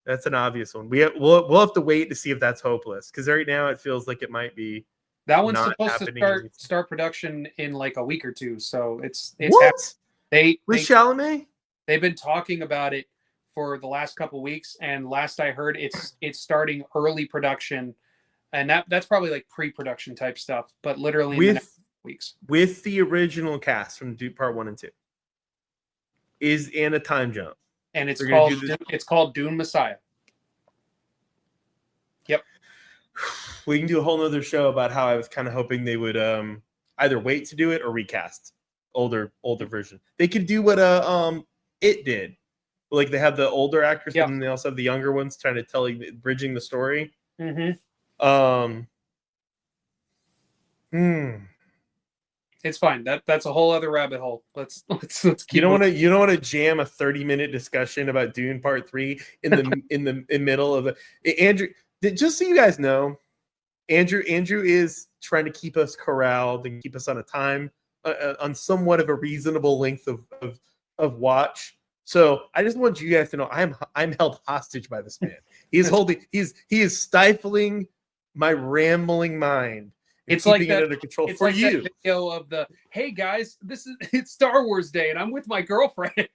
That's an obvious one. We'll have to wait to see if that's hopeless, because right now it feels like it might be. That one's supposed to start production in like a week or two, so it's what? With Chalamet? They've been talking about it for the last couple of weeks, and last I heard, it's starting early production, and that's probably like pre-production type stuff, but literally in the next weeks. With the original cast from Dune Part 1 and 2 is in a time jump, and it's called Dune Messiah. Yep. We can do a whole nother show about how I was kind of hoping they would either wait to do it or recast older version. They could do what it did. Like, they have the older actors, and then they also have the younger ones trying to bridging the story. Mm-hmm. It's fine. That's a whole other rabbit hole. Let's keep. You don't want to jam a 30-minute discussion about Dune Part 3 in the middle of the Andrew. Just so you guys know, Andrew is trying to keep us corralled and keep us on a time on somewhat of a reasonable length of watch. So I just want you guys to know I'm held hostage by this man. He is stifling my rambling mind. It's like that under control it's for like you. That video of the, hey guys, it's Star Wars Day and I'm with my girlfriend.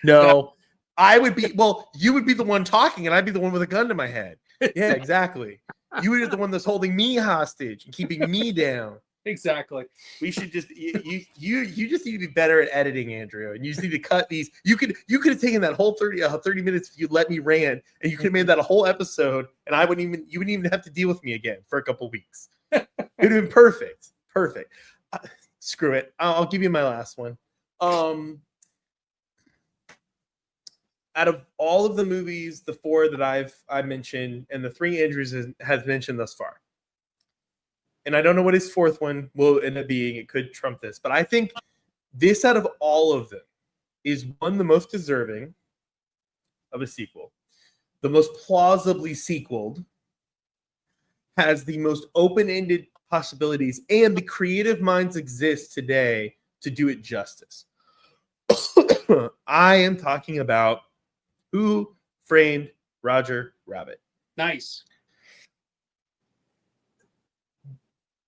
No, I would be. Well, you would be the one talking, and I'd be the one with a gun to my head. Yeah, exactly. You would be the one that's holding me hostage and keeping me down. Exactly. We should just you just need to be better at editing, Andrew, and you just need to cut these. You could have taken that whole 30 minutes if you let me rant, and you could have made that a whole episode, and you wouldn't even have to deal with me again for a couple weeks. It would have been perfect. Screw it. I'll give you my last one. Out of all of the movies, the 4 that I've mentioned, and the 3 Andrews has mentioned thus far, and I don't know what his 4th one will end up being. It could trump this, but I think this, out of all of them, is one the most deserving of a sequel, the most plausibly sequeled, has the most open-ended possibilities, and the creative minds exist today to do it justice. I am talking about Who Framed Roger Rabbit. Nice.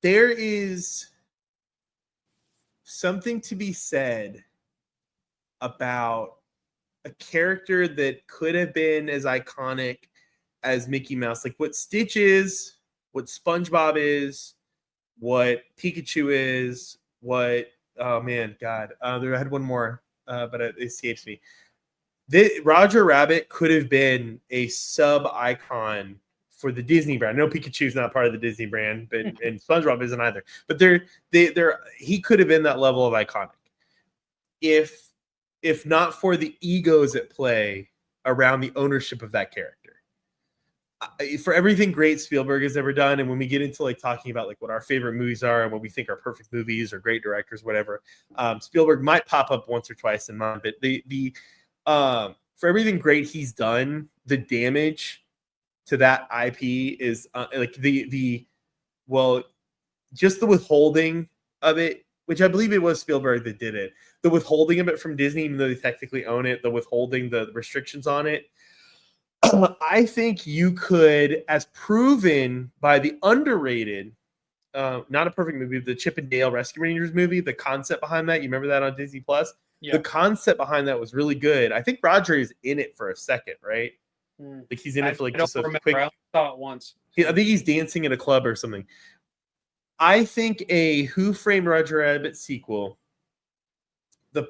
There is something to be said about a character that could have been as iconic as Mickey Mouse. Like what Stitch is, what SpongeBob is, what Pikachu is, what, oh man, God. I had one more, but it escapes me. Roger Rabbit could have been a sub-icon for the Disney brand. I know Pikachu's not part of the Disney brand, but and SpongeBob isn't either. But he could have been that level of iconic. If not for the egos at play around the ownership of that character. For everything great Spielberg has ever done, and when we get into like talking about like what our favorite movies are and what we think are perfect movies or great directors, whatever, Spielberg might pop up once or twice in mine. But for everything great he's done, the damage to that IP is like just the withholding of it, which I believe it was Spielberg that did it. The withholding of it from Disney, even though they technically own it, the withholding the restrictions on it. I think you could, as proven by the underrated, not a perfect movie, the Chip and Dale Rescue Rangers movie, the concept behind that, you remember that on Disney Plus? Yeah. The concept behind that was really good. I think Roger is in it for a second, right? Like he's in it for like just a quick. I saw it once. I think he's dancing in a club or something. I think a Who Framed Roger Rabbit sequel, the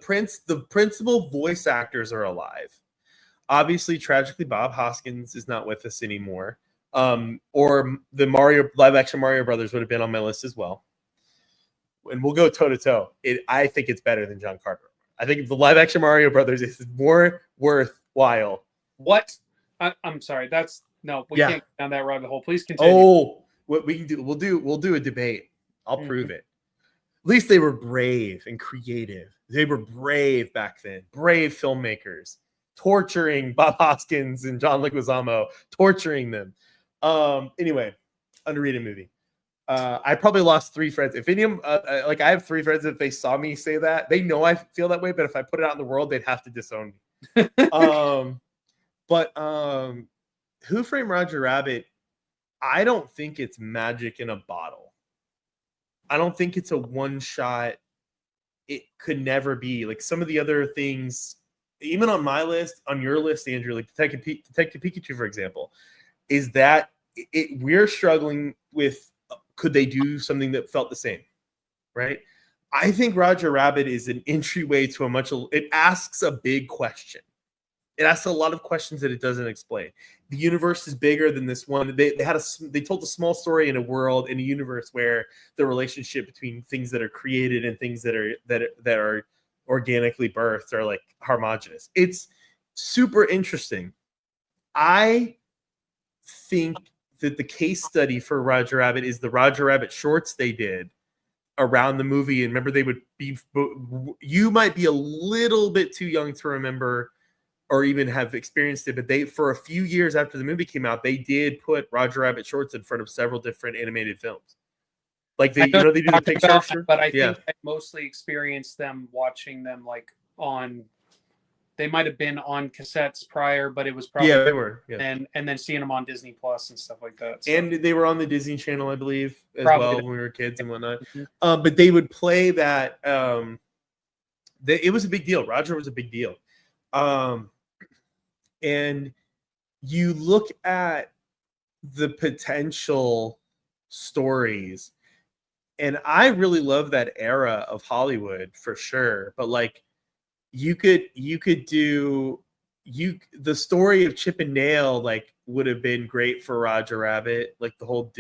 principal voice actors are alive. Obviously, tragically, Bob Hoskins is not with us anymore. Or the live action Mario Brothers would have been on my list as well. And we'll go toe to toe. I think it's better than John Carter. I think the live action Mario Brothers is more worthwhile. What? I'm sorry. We can't go down that rabbit hole. Please continue. Oh, what we can do? We'll do a debate. I'll prove it. At least they were brave and creative. They were brave back then. Brave filmmakers. Torturing Bob Hoskins and John Leguizamo, torturing them. Anyway, underrated movie. I probably lost 3 friends. If any of them, like I have 3 friends, if they saw me say that, they know I feel that way. But if I put it out in the world, they'd have to disown me. Who Framed Roger Rabbit? I don't think it's magic in a bottle. I don't think it's a one shot. It could never be like some of the other things. Even on my list, on your list, Andrew, like Detective Pikachu, for example, is that we're struggling with, could they do something that felt the same, right? I think Roger Rabbit is an entryway to it asks a big question. It asks a lot of questions that it doesn't explain. The universe is bigger than this one. They told a small story in a world, in a universe where the relationship between things that are created and things that are organically birthed are like homogenous. It's super interesting. I think that the case study for Roger Rabbit is the Roger Rabbit shorts they did around the movie. And remember, you might be a little bit too young to remember or even have experienced it, but for a few years after the movie came out, they did put Roger Rabbit shorts in front of several different animated films. Like they do the picture, but I think I mostly experienced them watching them like on. They might have been on cassettes prior, but it was probably they were, and then seeing them on Disney Plus and stuff like that. So. And they were on the Disney Channel, I believe, as well when we were kids and whatnot. But they would play that. It was a big deal. Roger was a big deal, and you look at the potential stories. And I really love that era of Hollywood for sure. But like you could do the story of Chip and Dale like would have been great for Roger Rabbit. Like the whole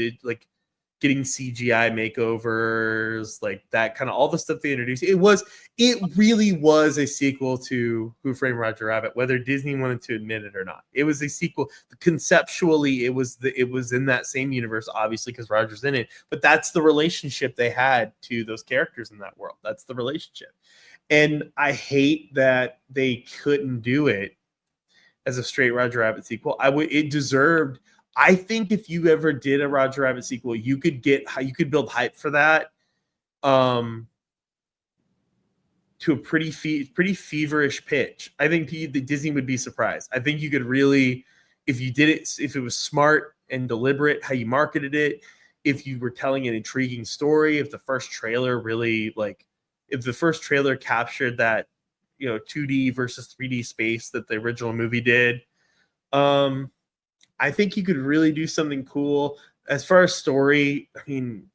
getting CGI makeovers, like that kind of all the stuff they introduced. It really was a sequel to Who Framed Roger Rabbit, whether Disney wanted to admit it or not. It was a sequel. Conceptually, it was in that same universe, obviously, because Roger's in it. But that's the relationship they had to those characters in that world. That's the relationship. And I hate that they couldn't do it as a straight Roger Rabbit sequel. It deserved. I think if you ever did a Roger Rabbit sequel, you could build hype for that to a pretty feverish pitch. I think the Disney would be surprised. I think you could really, if you did it, if it was smart and deliberate, how you marketed it, if you were telling an intriguing story, if the first trailer captured that, 2D versus 3D space that the original movie did, I think you could really do something cool. As far as story, I mean,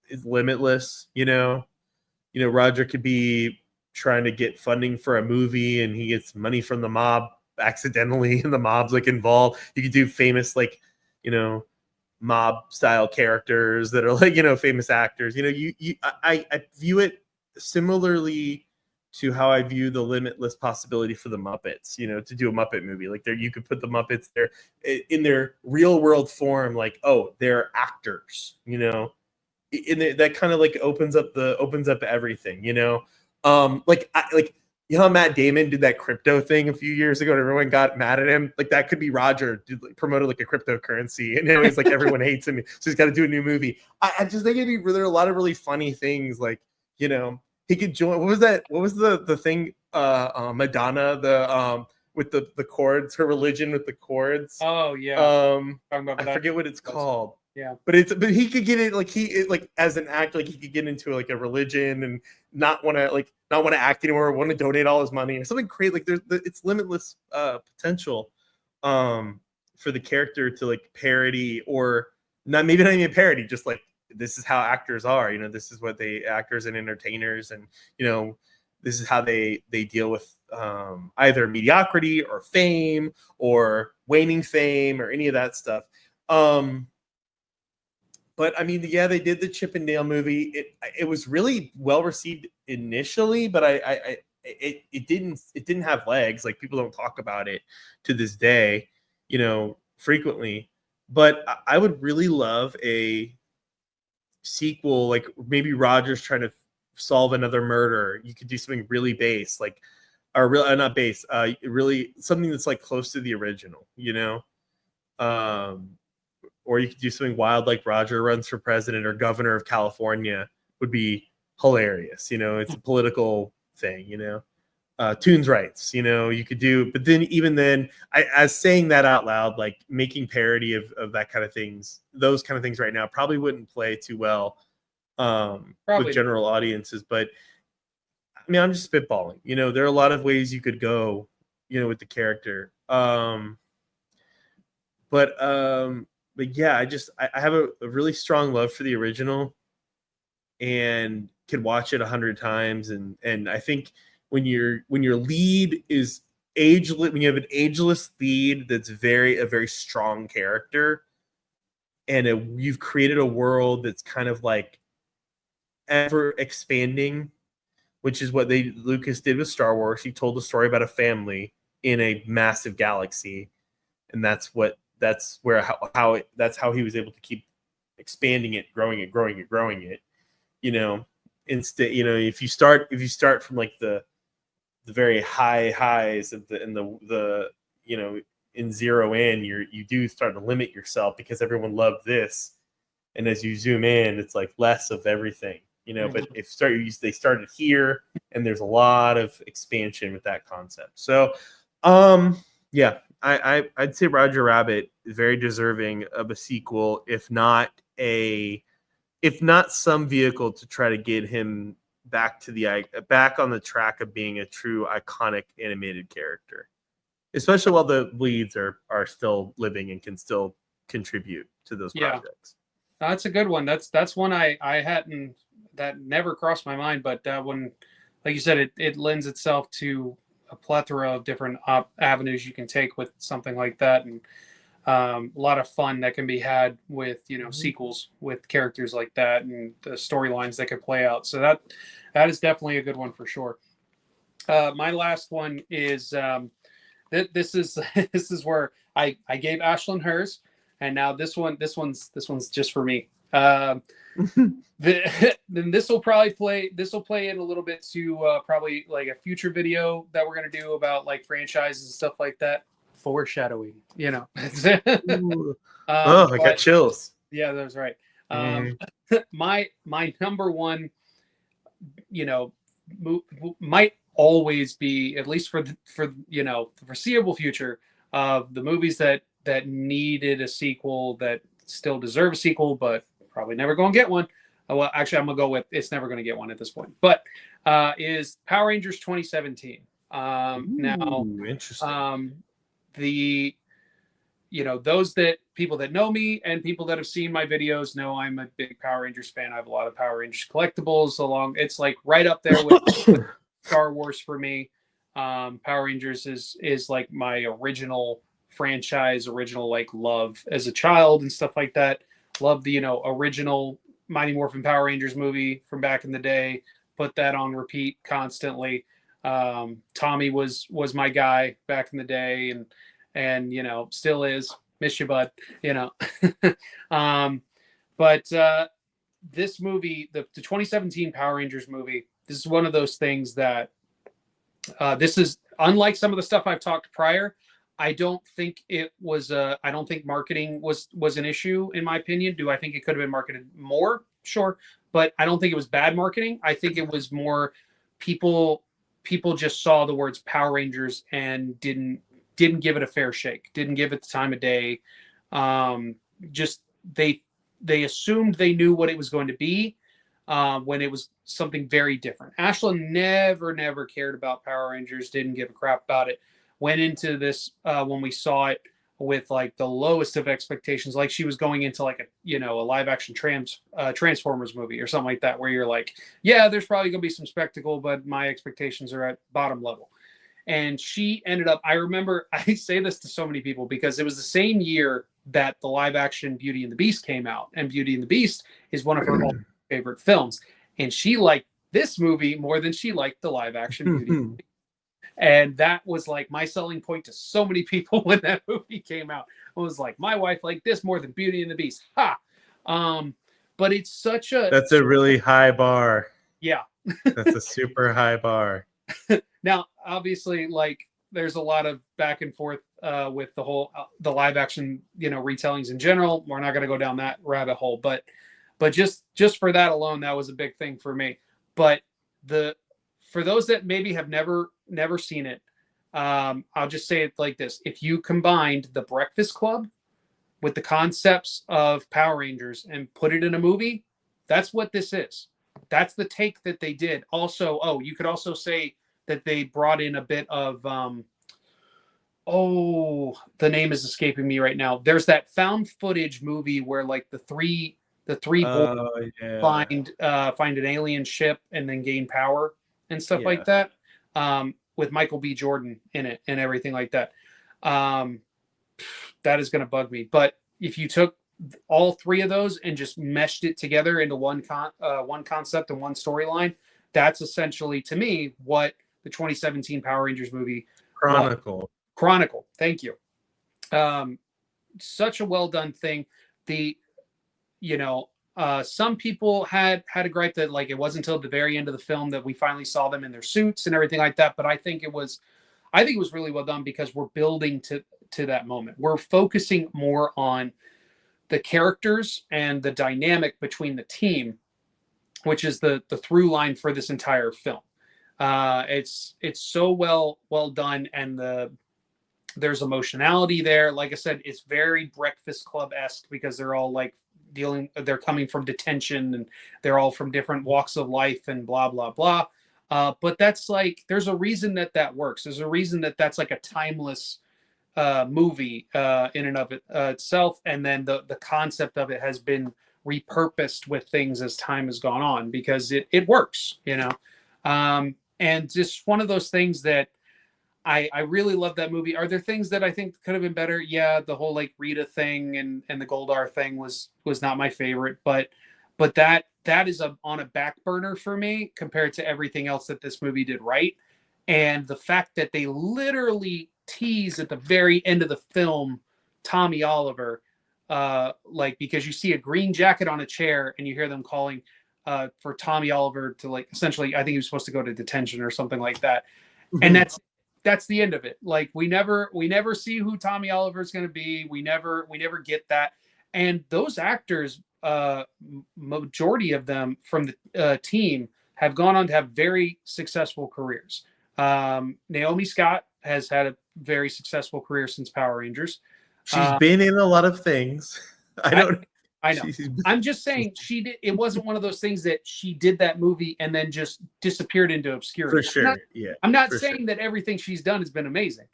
it's limitless. Roger could be trying to get funding for a movie, and he gets money from the mob accidentally, and the mob's like involved. You could do famous mob style characters that are like famous actors. I view it similarly to how I view the limitless possibility for the Muppets, to do a Muppet movie. Like you could put the Muppets there in their real world form, like, oh, they're actors, that kind of like opens up everything, like how Matt Damon did that crypto thing a few years ago and everyone got mad at him. Like that could be Roger promoted like a cryptocurrency, and now he's like everyone hates him, so he's got to do a new movie. I just think there are a lot of really funny things, like he could join. What was that? What was the thing? Madonna, with the chords, her religion with the chords. Oh yeah. I forget what it's called. Yeah. But he could get it like as an actor, like he could get into like a religion and not want to act anymore, want to donate all his money or something crazy. Like it's limitless potential for the character to like parody, or maybe not even parody, just like this is how actors are, this is what actors and entertainers, and this is how they deal with either mediocrity or fame or waning fame or any of that stuff. But I mean, yeah, they did the Chip and Dale movie. It was really well received initially, but it didn't have legs. Like people don't talk about it to this day, frequently. But I would really love a sequel, like maybe Roger's trying to solve another murder. You could do something really base, like, or real not base, really something that's like close to the original, or you could do something wild like Roger runs for president or governor of California. Would be hilarious. It's a political thing, Tunes rights, you could do, but then even then, as saying that out loud, like making parody of that kind of things, those kind of things right now probably wouldn't play too well with general audiences. But I mean, I'm just spitballing, there are a lot of ways you could go, with the character. But yeah, I have a really strong love for the original and could watch it 100 times. And I think when your lead is ageless, when you have an ageless lead that's a very strong character, and you've created a world that's kind of like ever expanding, which is what Lucas did with Star Wars. He told a story about a family in a massive galaxy, and that's how he was able to keep expanding it, growing it. Instead, if you start from like the very high highs of the in zero in, you do start to limit yourself because everyone loved this, and as you zoom in, it's like less of everything, But they started here, and there's a lot of expansion with that concept. So, yeah, I'd say Roger Rabbit is very deserving of a sequel, if not some vehicle to try to get him back on the track of being a true iconic animated character, especially while the leads are still living and can still contribute to those projects. That's a good one. That's one I hadn't, that never crossed my mind, but when, like you said, it lends itself to a plethora of different avenues you can take with something like that, and a lot of fun that can be had with sequels with characters like that, and the storylines that could play out. So that is definitely a good one for sure. My last one is this is this is where I gave Ashlyn hers, and now this one's just for me. Then this will play in a little bit to probably like a future video that we're going to do about like franchises and stuff like that. Foreshadowing, I got chills. Yeah, that's right. My number one, might always be, at least for the foreseeable future, of the movies that needed a sequel, that still deserve a sequel, but probably never going to get one. Well, actually, I'm going to go with it's never going to get one at this point. But is Power Rangers 2017. Now, interesting. Those people that know me and people that have seen my videos know I'm a big Power Rangers fan. I have a lot of Power Rangers collectibles it's like right up there with Star Wars for me. Power Rangers is like my original franchise, original like love as a child and stuff like that. Love the original Mighty Morphin Power Rangers movie from back in the day. Put that on repeat constantly. Tommy was my guy back in the day, and still is. Miss you, bud. You know, um, but this movie, the 2017 Power Rangers movie, this is one of those things that this is unlike some of the stuff I've talked prior. I don't think it was. I don't think marketing was an issue in my opinion. Do I think it could have been marketed more? Sure, but I don't think it was bad marketing. I think it was more people just saw the words Power Rangers and didn't give it a fair shake. Didn't give it the time of day. Just they assumed they knew what it was going to be when it was something very different. Ashlyn never cared about Power Rangers, didn't give a crap about it. Went into this when we saw it with like the lowest of expectations, like she was going into like a live action Transformers movie or something like that, where you're like, yeah, there's probably gonna be some spectacle, but my expectations are at bottom level. And she ended up, I remember, I say this to so many people because it was the same year that the live action Beauty and the Beast came out, and Beauty and the Beast is one of her all favorite films, and she liked this movie more than she liked the live action Beauty. And that was like my selling point to so many people when that movie came out. I was like, my wife liked this more than Beauty and the Beast. Ha! But it's such a... That's a really high bar. Yeah. That's a super high bar. Now, obviously, like, there's a lot of back and forth with the whole the live action, retellings in general. We're not going to go down that rabbit hole, but just for that alone, that was a big thing for me. But for those that maybe have never seen it, I'll just say it like this: if you combined The Breakfast Club with the concepts of Power Rangers and put it in a movie, that's what this is. That's the take that they did. Also, you could also say that they brought in a bit of the name is escaping me right now. There's that found footage movie where like the three boys find an alien ship and then gain power and stuff like that, with Michael B. Jordan in it and everything like that. That is going to bug me. But if you took all three of those and just meshed it together into one concept and one storyline, that's essentially, to me, what the 2017 Power Rangers movie Chronicle. Thank you. Such a well done thing. Some people had a gripe that like it wasn't until the very end of the film that we finally saw them in their suits and everything like that. But I think it was really well done because we're building to that moment. We're focusing more on the characters and the dynamic between the team, which is the through line for this entire film. It's so well done, and there's emotionality there. Like I said, it's very Breakfast Club-esque because they're all like they're coming from detention and they're all from different walks of life and blah blah blah. But that's like, there's a reason that works. There's a reason that's like a timeless movie in and of itself, and then the concept of it has been repurposed with things as time has gone on because it works, and just one of those things that I really love that movie. Are there things that I think could have been better? Yeah, the whole like Rita thing and the Goldar thing was not my favorite, but that is on a back burner for me compared to everything else that this movie did right. And the fact that they literally tease at the very end of the film Tommy Oliver, because you see a green jacket on a chair and you hear them calling for Tommy Oliver to, like, essentially, I think he was supposed to go to detention or something like that. And that's the end of it. Like, we never see who Tommy Oliver is going to be. We never get that. And those actors, majority of them from the team, have gone on to have very successful careers. Naomi Scott has had a very successful career since Power Rangers. She's been in a lot of things. I know. I'm just saying it wasn't one of those things that she did that movie and then just disappeared into obscurity. For sure. I'm not saying that everything she's done has been amazing.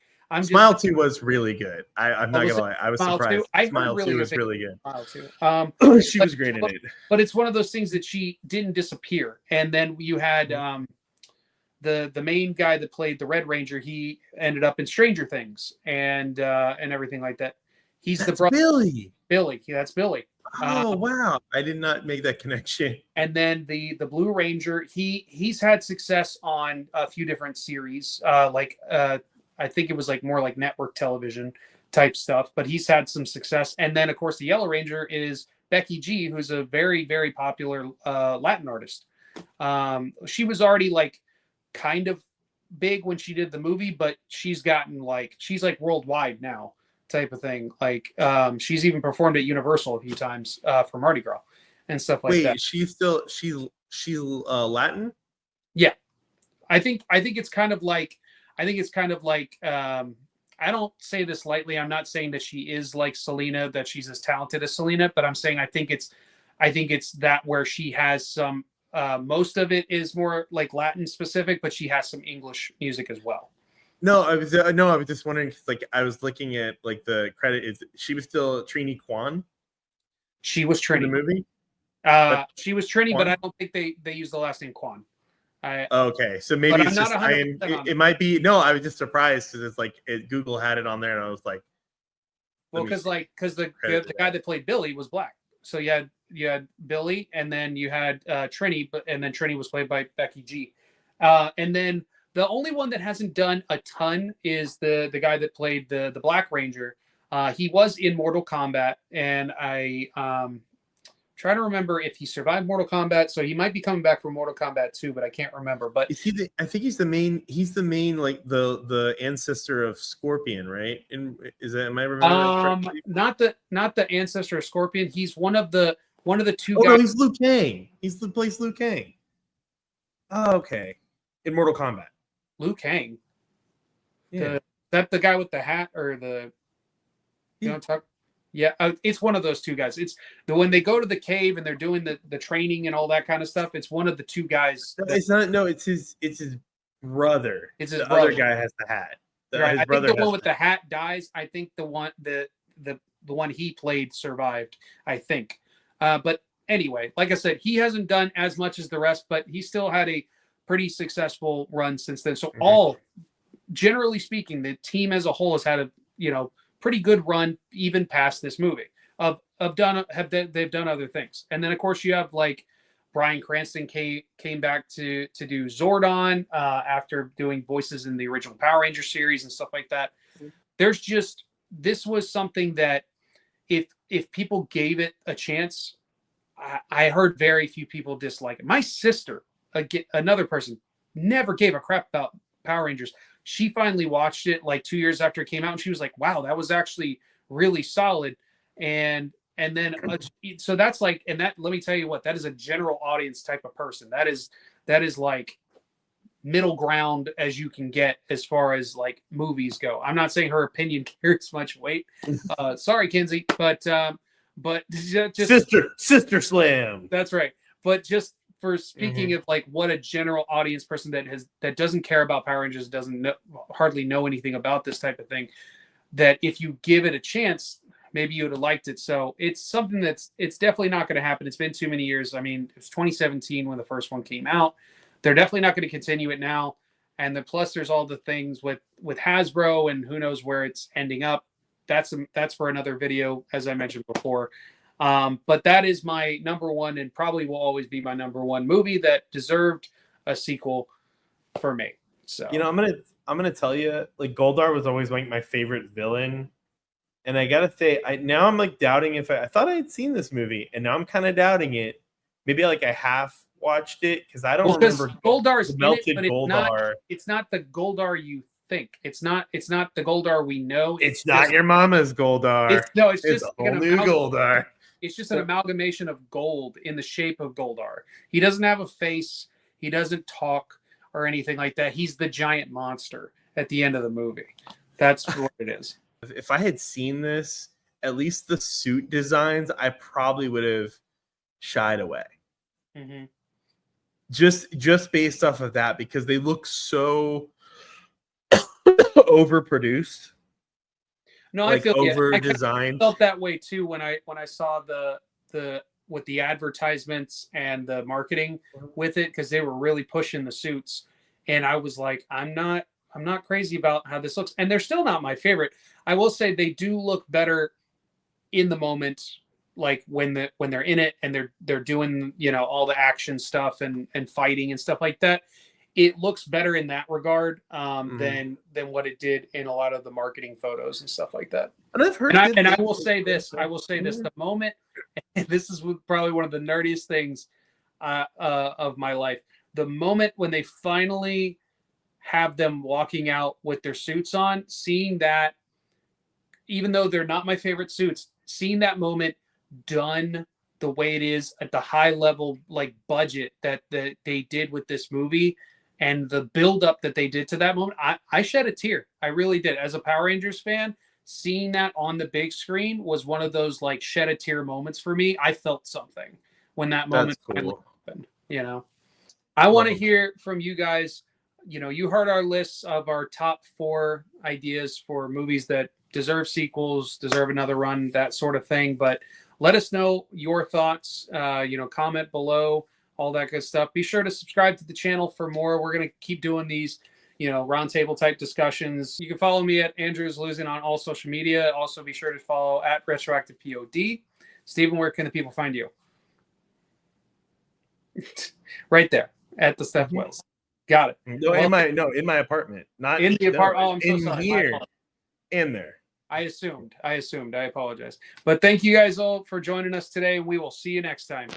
Smile 2 was really good. I'm not gonna lie. I was surprised. Smile 2 was really good. Smile 2. She was great in it. But it's one of those things that she didn't disappear. And then you had the main guy that played the Red Ranger. He ended up in Stranger Things and everything like that. He's the brother. Billy. That's Billy. Oh wow, I did not make that connection. And then the Blue Ranger, he's had success on a few different series, I think it was like more like network television type stuff, but he's had some success. And then of course the Yellow Ranger is Becky G, who's a very popular Latin artist. She was already like kind of big when she did the movie, but she's gotten like she's like worldwide now type of thing. Like she's even performed at Universal a few times for Mardi Gras and stuff like that. Wait, she's Latin? Yeah, I think it's kind of like I don't say this lightly. I'm not saying that she is like Selena, that she's as talented as Selena, but I'm saying I think it's that where she has some most of it is more like Latin specific, but she has some English music as well. No, I was just wondering 'cause, like I was looking at like the credit is she was still Trini Kwan She was in the Trini. movie? But She was Trini, but Kwan? I don't think they used the last name Kwan. Okay, so maybe But I'm it's not just 100% on it might be no. I was just surprised because it's like Google had it on there, and I was like, Well, let me see. because the Credit to guy that. that played Billy was black. So you had Billy, and then you had Trini, and then Trini was played by Becky G. And then the only one that hasn't done a ton is the guy that played the Black Ranger. He was in Mortal Kombat, and I trying to remember if he survived Mortal Kombat. So he might be coming back for Mortal Kombat 2, but I can't remember. But Is he the? I think he's the main. He's the main like the ancestor of Scorpion, right? And is that am I remembering that correctly? not the ancestor of Scorpion. He's one of the two Oh no, guys. he's Liu Kang. He's the place Liu Kang. Oh, okay. In Mortal Kombat. Liu Kang. Yeah. That the guy with the hat or the you know talk. Yeah, it's one of those two guys. It's the when they go to the cave and they're doing the training and all that kind of stuff. It's one of the two guys. No, it's not. No, it's his brother. It's his The brother. other guy has the hat. Right. His I think brother the has one with the hat dies. I think the one he played survived. I think. But anyway, like I said, he hasn't done as much as the rest, but he still had a pretty successful run since then. So all generally speaking, the team as a whole has had a pretty good run even past this movie. They've done other things, and then of course you have like Bryan Cranston came back to do Zordon after doing voices in the original Power Ranger series and stuff like that. There's just this was something that if people gave it a chance, I heard very few people dislike it. My sister, another person, never gave a crap about Power Rangers. She finally watched it like 2 years after it came out, and she was like, "Wow, that was actually really solid." And then so that's like, and that let me tell you what, that is a general audience type of person. That is like middle ground as you can get as far as like movies go. I'm not saying her opinion carries much weight. Sorry, Kinsey, but just sister slam. that's right. But just for speaking of like what a general audience person that doesn't care about Power Rangers, hardly know anything about this type of thing, that if you give it a chance, maybe you would have liked it. So it's something it's definitely not going to happen. It's been too many years. I mean, it was 2017 when the first one came out. They're definitely not going to continue it now. And then plus there's all the things with Hasbro and who knows where it's ending up. That's for another video, as I mentioned before. But that is my number one, and probably will always be my number one movie that deserved a sequel for me. So I'm gonna tell you, like Goldar was always like my favorite villain, and I gotta say, now I'm like doubting if I thought I had seen this movie, and now I'm kind of doubting it. Maybe like I half watched it because I don't remember Goldar's melted in it, but Goldar. It's not the Goldar you think. It's not the Goldar we know. It's not your mama's Goldar. It's just just a like whole new Goldar. It's just an amalgamation of gold in the shape of Goldar. He doesn't have a face. He doesn't talk or anything like that. He's the giant monster at the end of the movie. That's what it is. If I had seen this, at least the suit designs, I probably would have shied away. Mm-hmm. Just based off of that, because they look so overproduced. No, like I feel over designed. I felt that way too when I saw the with the advertisements and the marketing with it, because they were really pushing the suits, and I was like, I'm not crazy about how this looks, and they're still not my favorite. I will say they do look better in the moment like when they're in it and they're doing, you know, all the action stuff and fighting and stuff like that, it looks better in that regard than what it did in a lot of the marketing photos and stuff like that. And I've heard And I will say this, the moment, and this is probably one of the nerdiest things of my life, the moment when they finally have them walking out with their suits on, seeing that, even though they're not my favorite suits, seeing that moment done the way it is at the high level, like budget that they did with this movie and the build up that they did to that moment, I shed a tear. I really did. As a Power Rangers fan, seeing that on the big screen was one of those like shed a tear moments for me. I felt something when that moment finally happened, you know. I want to hear from you guys. You know, you heard our lists of our top 4 ideas for movies that deserve sequels, deserve another run, that sort of thing. But let us know your thoughts. You know, comment below, all that good stuff. Be sure to subscribe to the channel for more. We're going to keep doing these, you know, roundtable type discussions. You can follow me at Andrews Losing on all social media. Also, be sure to follow at Retroactive POD. Stephen, where can the people find you? Right there at the Steph Wells. Got it. No, in my apartment, not in the apartment. Oh, I'm so in sorry. Here, in there. I assumed. I apologize. But thank you guys all for joining us today. We will see you next time.